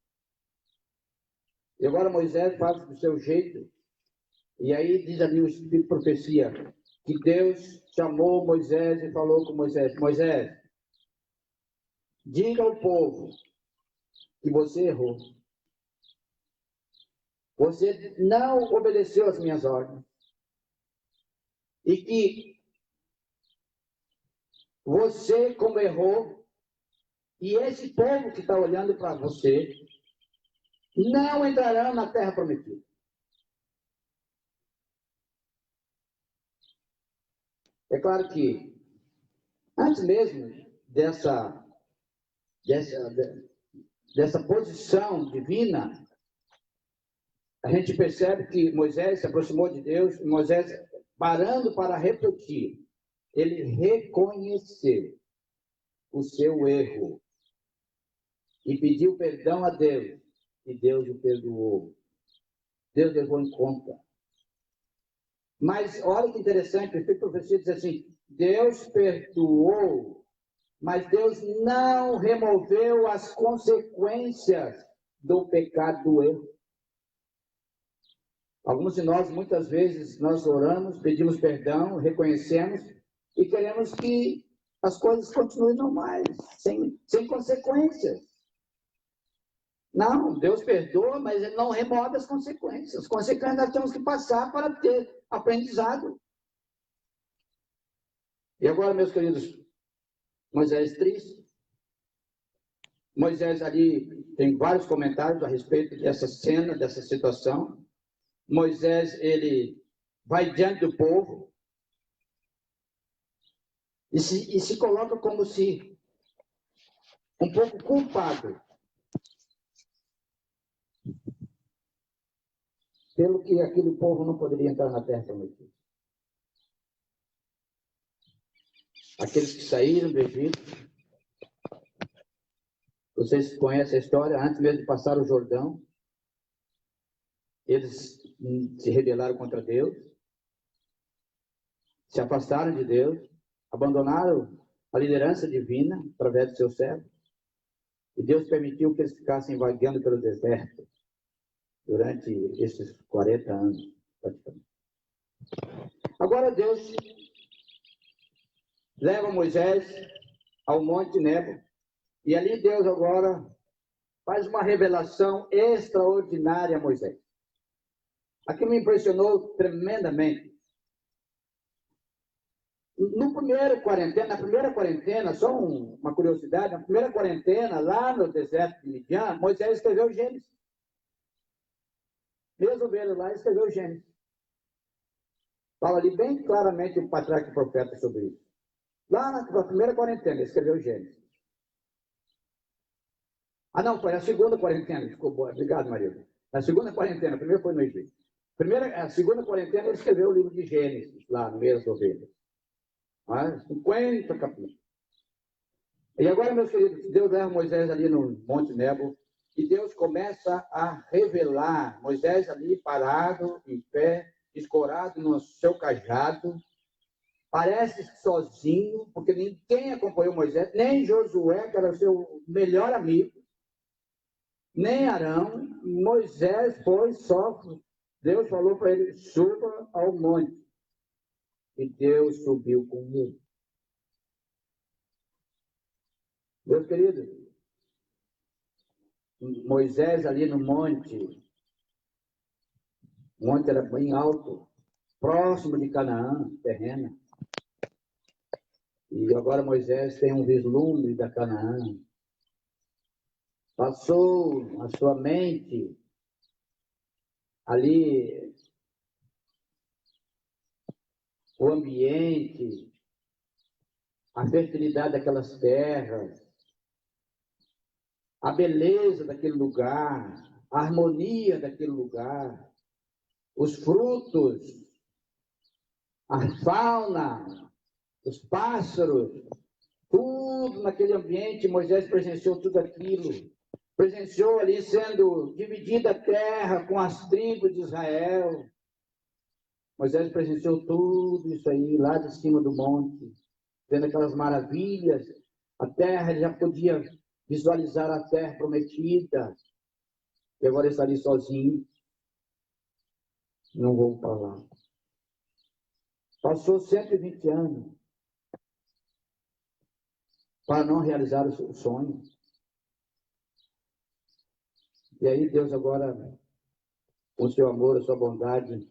E agora Moisés faz do seu jeito. E aí diz ali o Espírito de Profecia, que Deus chamou Moisés e falou com Moisés, Moisés, diga ao povo que você errou. Você não obedeceu às minhas ordens. E que você, como errou, e esse povo que está olhando para você, não entrarão na terra prometida. É claro que, antes mesmo dessa posição divina, a gente percebe que Moisés se aproximou de Deus, e Moisés, parando para refletir, ele reconheceu o seu erro e pediu perdão a Deus, e Deus o perdoou. Deus levou em conta. Mas olha que interessante, o Espírito de Profecia diz assim, Deus perdoou, mas Deus não removeu as consequências do pecado, do erro. Alguns de nós, muitas vezes, nós oramos, pedimos perdão, reconhecemos e queremos que as coisas continuem normais, sem consequências. Não, Deus perdoa, mas Ele não remove as consequências. As consequências nós temos que passar para ter aprendizado. E agora, meus queridos, Moisés triste. Moisés ali tem vários comentários a respeito dessa cena, dessa situação. Moisés, ele vai diante do povo e se coloca como se um pouco culpado pelo que aquele povo não poderia entrar na terra prometida. Aqueles que saíram do Egito, vocês conhecem a história, antes mesmo de passar o Jordão, eles se rebelaram contra Deus, se afastaram de Deus, abandonaram a liderança divina através do seu servo, e Deus permitiu que eles ficassem vagueando pelo deserto durante esses 40 anos, praticamente. Agora Deus leva Moisés ao Monte Nebo, e ali Deus agora faz uma revelação extraordinária a Moisés. Aqui me impressionou tremendamente. Na primeira quarentena, só uma curiosidade, na primeira quarentena, lá no deserto de Midian, Moisés escreveu Gênesis. Mesmo vendo lá, escreveu Gênesis. Fala ali bem claramente o patriarca e profeta sobre isso. Lá na primeira quarentena, ele escreveu Gênesis. Ah, não, foi na segunda quarentena, ficou boa. Obrigado, Maria. Na segunda quarentena, a primeira foi no Egito. A segunda quarentena, ele escreveu o livro de Gênesis, lá no meio das ovelhas. 50 capítulos. E agora, meus queridos, Deus leva Moisés ali no Monte Nebo, e Deus começa a revelar. Moisés ali parado, em pé, escorado no seu cajado, parece sozinho, porque ninguém acompanhou Moisés, nem Josué, que era o seu melhor amigo, nem Arão. Moisés foi só. Deus falou para ele: suba ao monte. E Deus subiu com ele. Meus queridos, Moisés ali no monte, o monte era bem alto, próximo de Canaã, terrena. E agora Moisés tem um vislumbre da Canaã. Passou a sua mente ali o ambiente, a fertilidade daquelas terras, a beleza daquele lugar, a harmonia daquele lugar, os frutos, a fauna, os pássaros, tudo naquele ambiente. Moisés presenciou tudo aquilo. Presenciou ali sendo dividida a terra com as tribos de Israel. Moisés presenciou tudo isso aí lá de cima do monte, vendo aquelas maravilhas. A terra, ele já podia visualizar a terra prometida. E agora está ali sozinho. Não vou para lá. Passou 120 anos para não realizar o sonho. E aí Deus agora, com o seu amor, a sua bondade,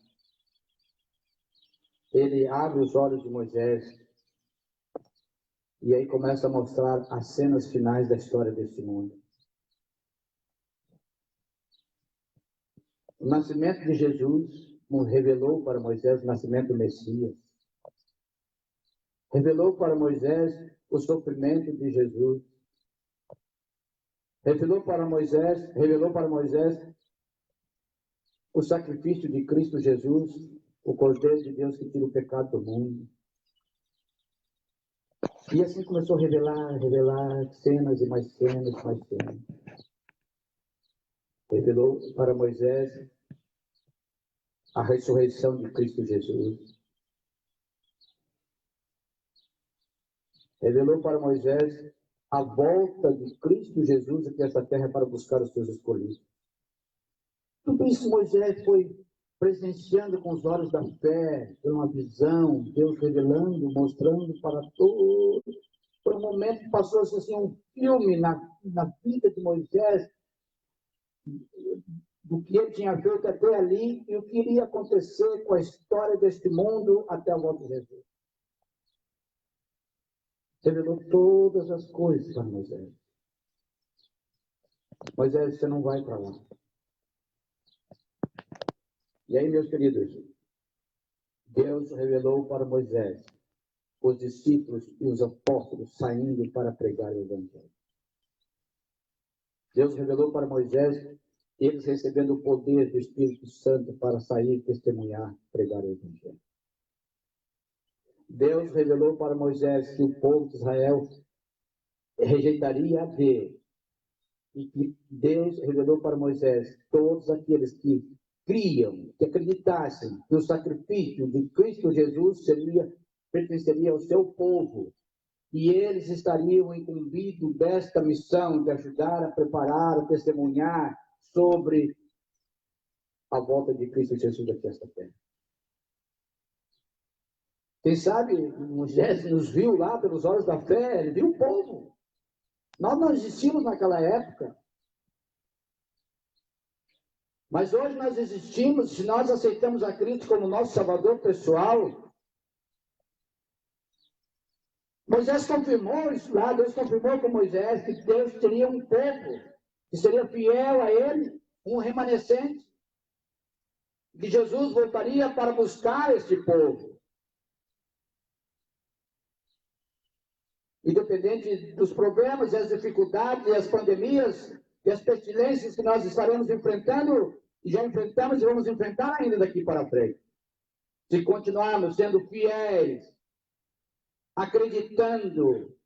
ele abre os olhos de Moisés e aí começa a mostrar as cenas finais da história deste mundo. O nascimento de Jesus revelou para Moisés o nascimento do Messias. Revelou para Moisés o sofrimento de Jesus. Revelou para Moisés o sacrifício de Cristo Jesus, o Cordeiro de Deus que tira o pecado do mundo. E assim começou a revelar cenas e mais cenas, mais cenas. Revelou para Moisés a ressurreição de Cristo Jesus. Revelou para Moisés a volta de Cristo Jesus aqui nessa terra para buscar os seus escolhidos. Tudo isso Moisés foi presenciando com os olhos da fé, por uma visão, Deus revelando, mostrando para todos. Por um momento passou-se assim um filme na vida de Moisés, do que ele tinha feito até ali e o que iria acontecer com a história deste mundo até a volta de Jesus. Revelou todas as coisas para Moisés. Moisés, você não vai para lá. E aí, meus queridos, Deus revelou para Moisés os discípulos e os apóstolos saindo para pregar o Evangelho. Deus revelou para Moisés eles recebendo o poder do Espírito Santo para sair, testemunhar, pregar o Evangelho. Deus revelou para Moisés que o povo de Israel rejeitaria a Deus. E que Deus revelou para Moisés todos aqueles que criam, que acreditassem que o sacrifício de Cristo Jesus pertenceria ao seu povo. E eles estariam incumbidos desta missão de ajudar a preparar, a testemunhar sobre a volta de Cristo Jesus aqui nesta terra. Quem sabe Moisés nos viu lá pelos olhos da fé, ele viu o povo. Nós não existimos naquela época. Mas hoje nós existimos, se nós aceitamos a Cristo como nosso Salvador pessoal. Moisés confirmou isso lá, Deus confirmou com Moisés que Deus teria um povo, que seria fiel a ele, um remanescente, que Jesus voltaria para buscar este povo. Independente dos problemas, e as dificuldades, e as pandemias, e as pestilências que nós estaremos enfrentando, já enfrentamos e vamos enfrentar ainda daqui para frente. Se continuarmos sendo fiéis, acreditando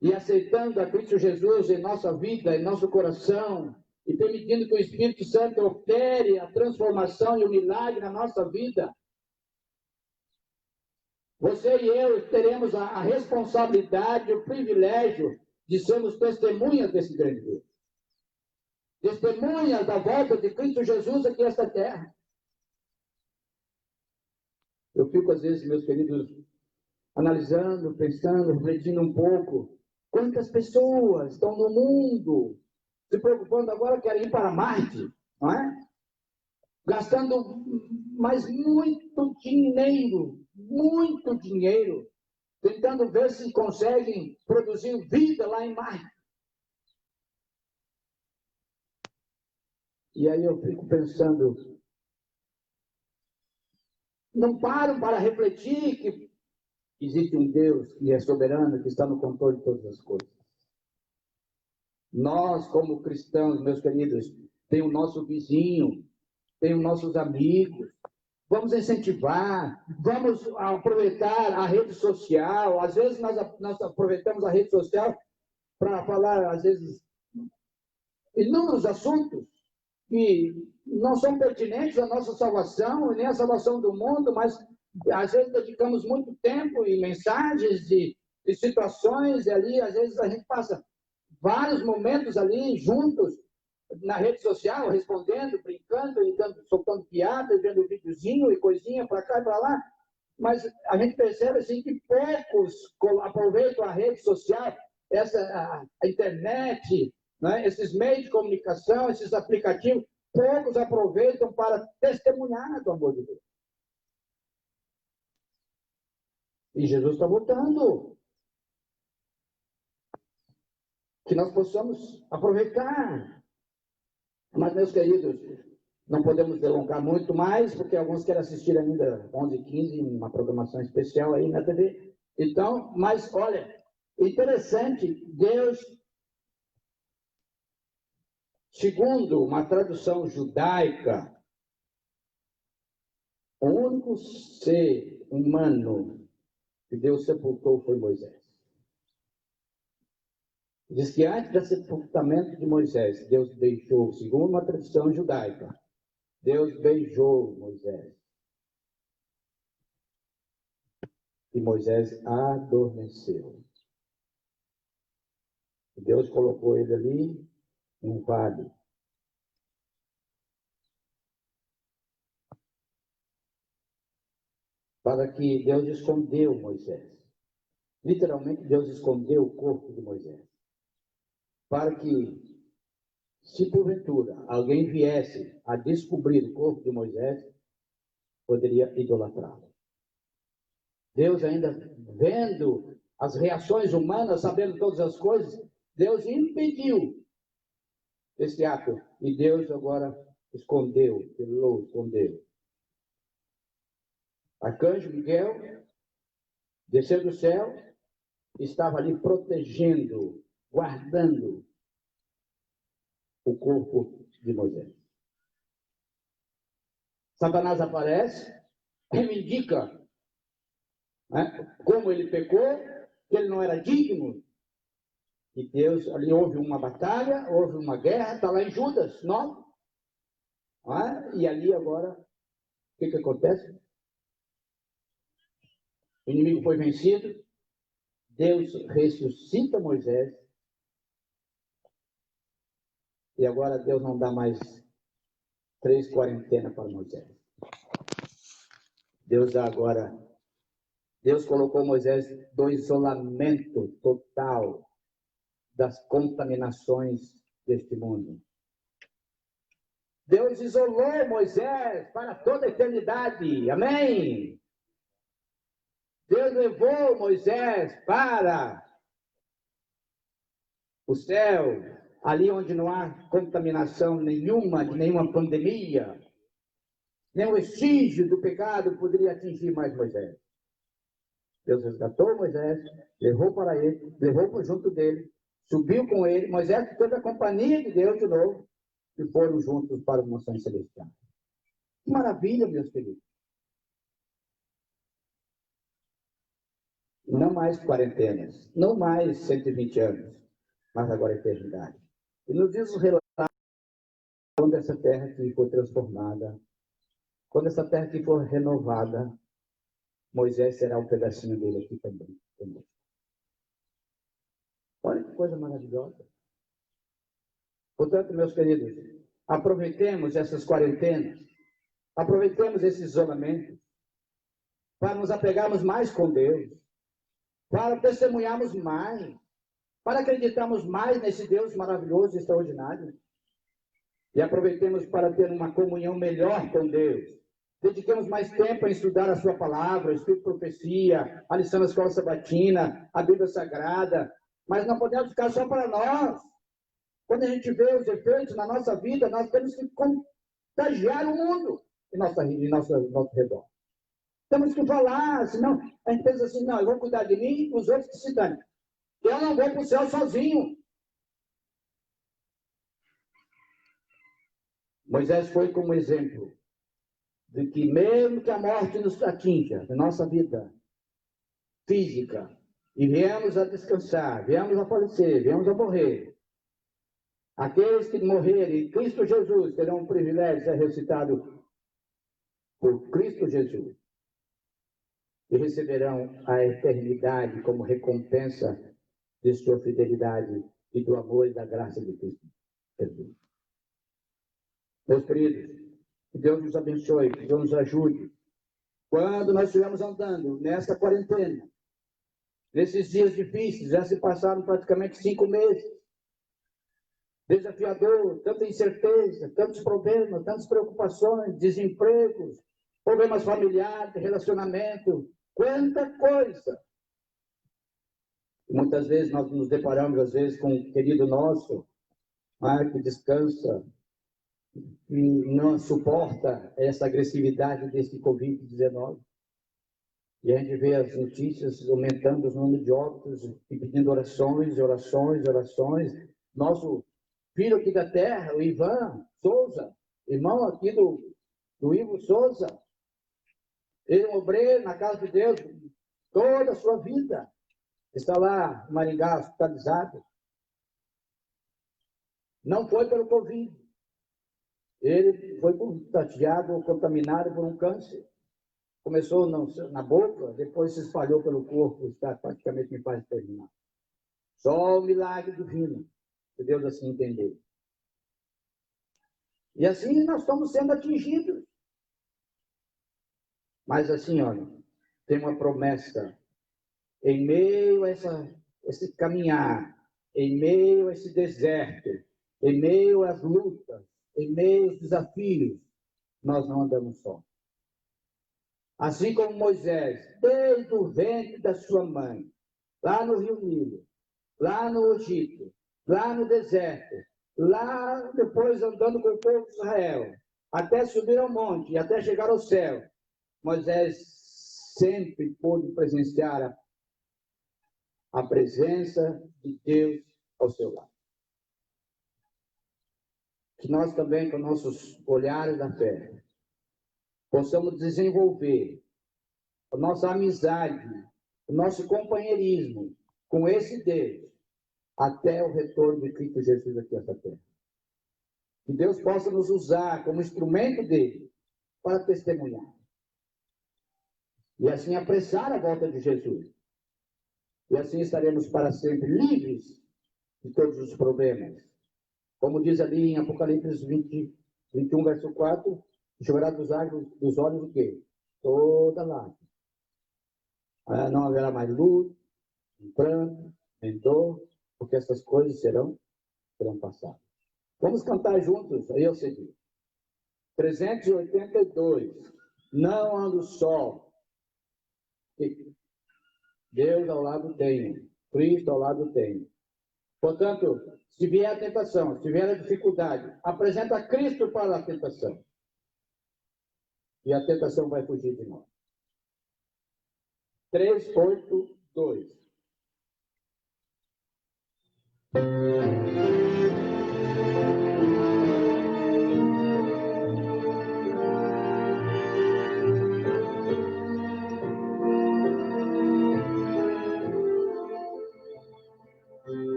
e aceitando a Cristo Jesus em nossa vida, em nosso coração, e permitindo que o Espírito Santo opere a transformação e o milagre na nossa vida, você e eu teremos a responsabilidade, o privilégio de sermos testemunhas desse grande Deus. Testemunhas da volta de Cristo Jesus aqui nesta terra. Eu fico, às vezes, meus queridos, analisando, pensando, refletindo um pouco. Quantas pessoas estão no mundo se preocupando agora, querem ir para Marte, não é? Gastando mais muito dinheiro, tentando ver se conseguem produzir vida lá em Marte. E aí eu fico pensando, não param para refletir que existe um Deus que é soberano, que está no controle de todas as coisas. Nós, como cristãos, meus queridos, tem o nosso vizinho, tem os nossos amigos. Vamos incentivar, vamos aproveitar a rede social. Às vezes nós aproveitamos a rede social para falar, às vezes, inúmeros assuntos que não são pertinentes à nossa salvação e nem à salvação do mundo, mas às vezes dedicamos muito tempo em mensagens e situações, e ali às vezes a gente passa vários momentos ali juntos na rede social, respondendo, brincando, e soltando piada, vendo videozinho e coisinha para cá e para lá, mas a gente percebe assim que poucos aproveitam a rede social, a internet, né, esses meios de comunicação, esses aplicativos, poucos aproveitam para testemunhar do amor de Deus. E Jesus está voltando. Que nós possamos aproveitar. Mas, meus queridos, não podemos delongar muito mais, porque alguns querem assistir ainda 11h15, uma programação especial aí na TV. Então, mas, olha, interessante, Deus, segundo uma tradução judaica, o único ser humano que Deus sepultou foi Moisés. Diz que antes do sepultamento de Moisés, Deus beijou, segundo uma tradição judaica, Deus beijou Moisés. E Moisés adormeceu. Deus colocou ele ali num vale. Para que Deus escondeu Moisés. Literalmente, Deus escondeu o corpo de Moisés. Para que, se porventura alguém viesse a descobrir o corpo de Moisés, poderia idolatrá-lo. Deus, ainda vendo as reações humanas, sabendo todas as coisas, Deus impediu esse ato. E Deus agora escondeu. Arcanjo Miguel desceu do céu, estava ali protegendo, guardando o corpo de Moisés. Satanás aparece, reivindica, né, como ele pecou, que ele não era digno. E Deus, ali houve uma batalha, houve uma guerra, está lá em Judas 9. E ali agora, o que acontece? O inimigo foi vencido, Deus ressuscita Moisés, e agora Deus não dá mais 3 quarentenas para Moisés. Deus colocou Moisés no isolamento total das contaminações deste mundo. Deus isolou Moisés para toda a eternidade. Amém? Deus levou Moisés para o céu, ali onde não há contaminação nenhuma, de nenhuma pandemia, nenhum vestígio do pecado poderia atingir mais Moisés. Deus resgatou Moisés, levou para ele, levou para junto dele, subiu com ele. Moisés teve a companhia de Deus de novo. que foram juntos para o Moção Celestial. Que maravilha, meus queridos. Não mais quarentenas, não mais 120 anos, mas agora a eternidade. E nos diz o relato quando essa terra aqui for transformada, quando essa terra aqui for renovada, Moisés será um pedacinho dele aqui também. Olha que coisa maravilhosa. Portanto, meus queridos, aproveitemos essas quarentenas, aproveitemos esse isolamento para nos apegarmos mais com Deus, para testemunharmos mais, para acreditarmos mais nesse Deus maravilhoso e extraordinário. E aproveitemos para ter uma comunhão melhor com Deus. Dediquemos mais tempo a estudar a sua palavra, estudo de profecia, a lição da escola sabatina, a Bíblia Sagrada. Mas não podemos ficar só para nós. Quando a gente vê os efeitos na nossa vida, nós temos que contagiar o mundo em nosso redor. Temos que falar, senão a gente pensa assim, não, eu vou cuidar de mim e os outros que se danem. Eu não vou para o céu sozinho. Moisés foi como exemplo de que mesmo que a morte nos atinja na nossa vida física, e viemos a descansar, viemos a falecer, viemos a morrer, aqueles que morrerem em Cristo Jesus terão o privilégio de ser ressuscitados por Cristo Jesus e receberão a eternidade como recompensa de sua fidelidade e do amor e da graça de Cristo Jesus. Meus queridos, que Deus nos abençoe, que Deus nos ajude. Quando nós estivermos andando nesta quarentena, nesses dias difíceis, já se passaram praticamente 5 meses, desafiador, tanta incerteza, tantos problemas, tantas preocupações, desempregos, problemas familiares, relacionamento, quanta coisa. Muitas vezes nós nos deparamos, às vezes, com um querido nosso, que descansa, que não suporta essa agressividade desse Covid-19. E a gente vê as notícias aumentando os números de óbitos e pedindo orações, orações, orações. Nosso filho aqui da terra, o Ivan Souza, irmão aqui do Ivo Souza, ele é um obreiro na casa de Deus toda a sua vida. Está lá em Maringá, hospitalizado. Não foi pelo Covid. Ele foi contagiado ou contaminado por um câncer. Começou na boca, depois se espalhou pelo corpo, está praticamente em fase terminal. Só o milagre divino, se Deus assim entender. E assim nós estamos sendo atingidos. Mas assim, olha, tem uma promessa. Em meio a esse caminhar, em meio a esse deserto, em meio às lutas, em meio aos desafios, nós não andamos só. Assim como Moisés, desde o ventre da sua mãe, lá no Rio Nilo, lá no Egito, lá no deserto, lá depois andando com o povo de Israel, até subir ao monte e até chegar ao céu, Moisés sempre pôde presenciar a presença de Deus ao seu lado. Que nós também, com nossos olhares da fé, possamos desenvolver a nossa amizade, o nosso companheirismo com esse Deus, até o retorno de Cristo Jesus aqui nessa terra. Que Deus possa nos usar como instrumento dele para testemunhar. E assim apressar a volta de Jesus. E assim estaremos para sempre livres de todos os problemas. Como diz ali em Apocalipse 21, verso 4, choverá dos olhos o quê? Toda lágrima. Não haverá mais luz, nem pranto, nem dor, porque essas coisas serão passadas. Vamos cantar juntos, aí eu segui. 382. Não ando só. Deus ao lado tenho, Cristo ao lado tenho. Portanto, se vier a tentação, se vier a dificuldade, apresenta Cristo para a tentação. E a tentação vai fugir de nós. 382.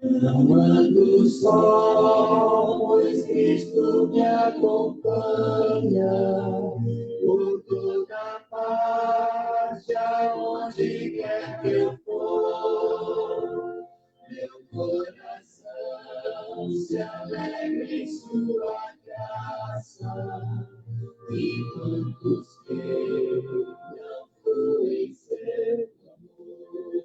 Não ando só, pois Cristo me acompanha por toda parte, aonde quer que eu for. Meu coração se alegra em sua graça, e quantos que não fluem seu amor.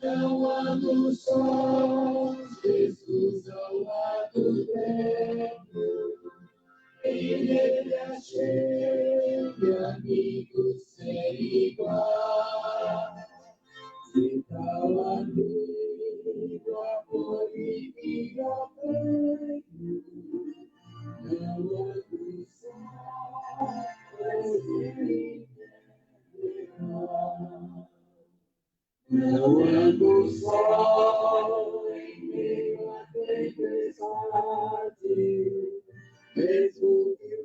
Não ando só, Jesus ao lado dele, em ele achei amigos sem igual. Se tal amigo, amor e me apreio, não ando só, pois ele me ama. Não ando só em meio à tempestade, mesmo que o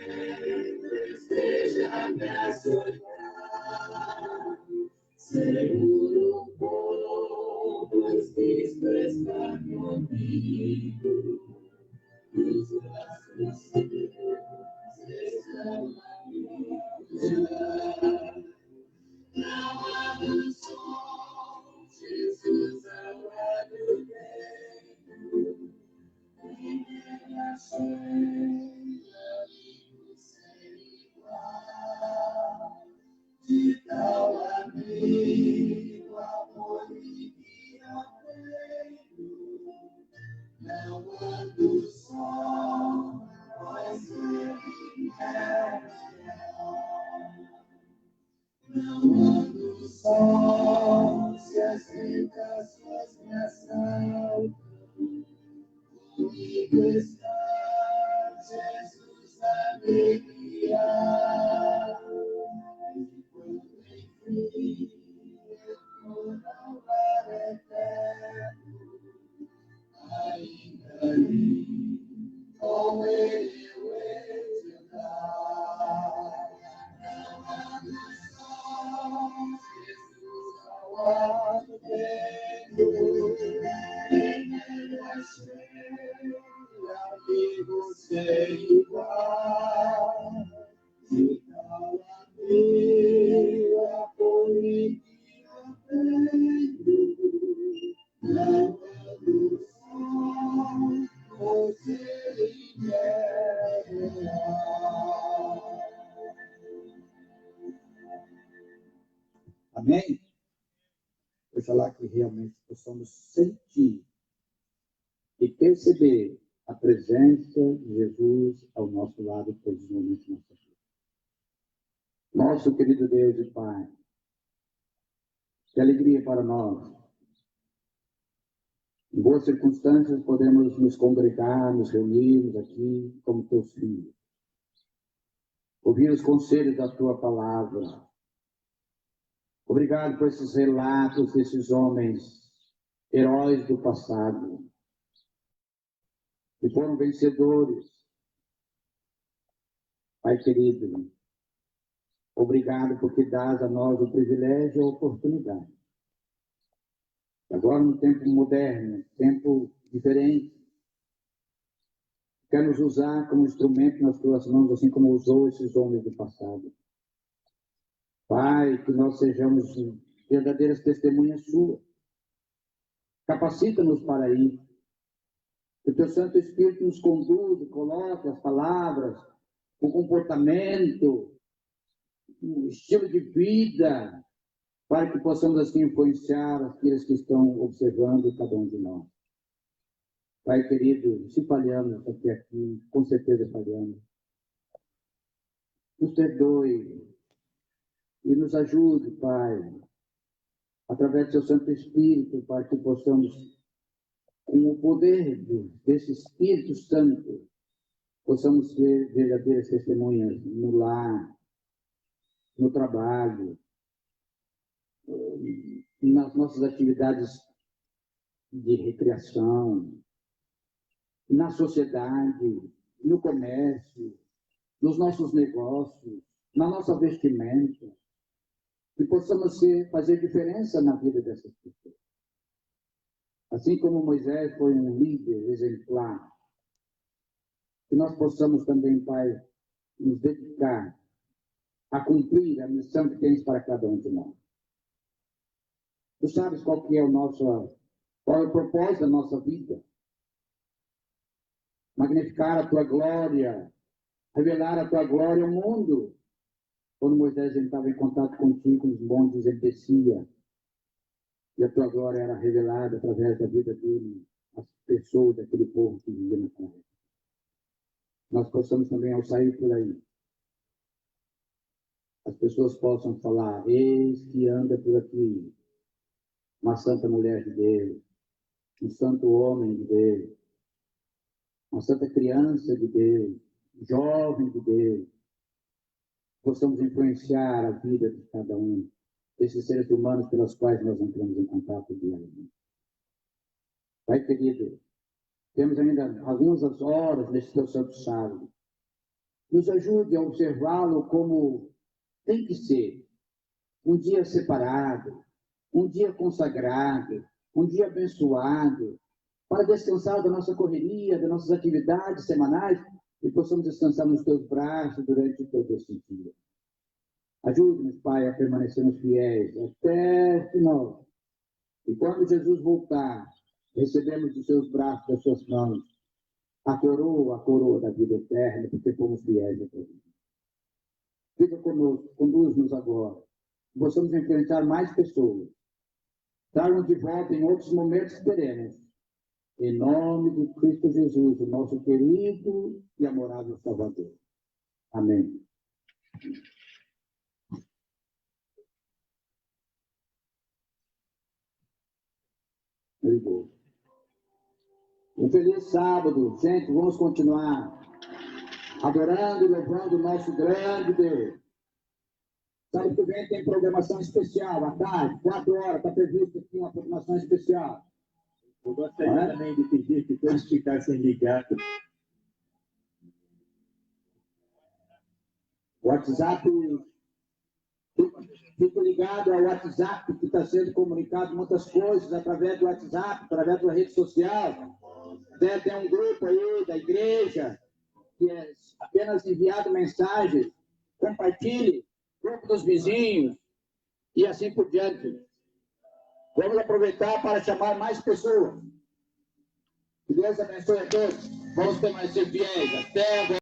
vento esteja me açoitar. Seguro um pouco, pois Cristo está comigo. Os braços seus estão a me puxar. Não ando só, Jesus ao lado dele, em ele achei amigos sem igual. De tal amigo, amor e me apreio, não ando só, pois ele é fiel. Não ando só, se as tentações me assaltam, comigo está Jesus a me guiar. E quando enfim eu for ao lar eterno, ainda ali com ele eu hei de andar. Não ando só, Jesus ao lado dele, em ele achei amigos sem igual. De tal amigo, amor e me apreio, não ando só, pois ele é real. Amém? Oxalá que realmente possamos sentir e perceber a presença de Jesus ao nosso lado todos os momentos da nossa vida. Nosso querido Deus e Pai, que alegria para nós. Em boas circunstâncias podemos nos congregar, nos reunirmos aqui como teus filhos. Ouvir os conselhos da tua palavra. Obrigado por esses relatos desses homens, heróis do passado, que foram vencedores. Pai querido, obrigado porque dás a nós o privilégio e a oportunidade. Agora, no tempo moderno, tempo diferente, quer nos usar como instrumento nas tuas mãos, assim como usou esses homens do passado. Pai, que nós sejamos verdadeiras testemunhas suas. Capacita-nos para isso. Que o teu Santo Espírito nos conduza, coloque as palavras, o comportamento, o estilo de vida, para que possamos assim influenciar aqueles que estão observando cada um de nós. Pai querido, se falhamos até aqui, com certeza falhamos. Nos perdoe e nos ajude, Pai, através do seu Santo Espírito, para que possamos com o poder desse Espírito Santo, possamos ser verdadeiras testemunhas no lar, no trabalho, nas nossas atividades de recreação, na sociedade, no comércio, nos nossos negócios, na nossa vestimenta, e possamos fazer diferença na vida dessas pessoas. Assim como Moisés foi um líder exemplar, que nós possamos também, Pai, nos dedicar a cumprir a missão que tens para cada um de nós. Tu sabes qual é o propósito da nossa vida. Magnificar a tua glória, revelar a tua glória ao mundo. Quando Moisés entrava em contato contigo, os montes ele descia, e a tua glória era revelada através da vida dele, as pessoas daquele povo que vivia na terra. Nós possamos também, ao sair por aí, as pessoas possam falar: eis que anda por aqui uma santa mulher de Deus, um santo homem de Deus, uma santa criança de Deus, jovem de Deus. Possamos influenciar a vida de cada um desses seres humanos pelos quais nós entramos em contato diariamente. Pai querido, temos ainda algumas horas nesse teu santo sábado. Nos ajude a observá-lo como tem que ser. Um dia separado, um dia consagrado, um dia abençoado, para descansar da nossa correria, das nossas atividades semanais, e possamos descansar nos teus braços durante todo esse dia. Ajude-nos, Pai, a permanecermos fiéis até o final. E quando Jesus voltar, recebemos dos seus braços, das suas mãos, a coroa da vida eterna, porque fomos fiéis a Deus. Fica conosco, conduz-nos agora. Possamos enfrentar mais pessoas. Tragam de volta em outros momentos que teremos. Em nome de Cristo Jesus, o nosso querido e amorável Salvador. Amém. Um feliz sábado. Gente, vamos continuar adorando e louvando o nosso grande Deus. Sábado que vem tem programação especial, à tarde, 4 horas, está previsto aqui uma programação especial. Eu gostaria também de pedir que todos ficassem ligados. WhatsApp, fique ligado ao WhatsApp, que está sendo comunicado muitas coisas através do WhatsApp, através da rede social. Tem um grupo aí da igreja, que é apenas enviado mensagens, compartilhe, grupo dos vizinhos, e assim por diante. Vamos aproveitar para chamar mais pessoas. Que Deus abençoe a todos. Vamos permanecer fiéis. Até agora.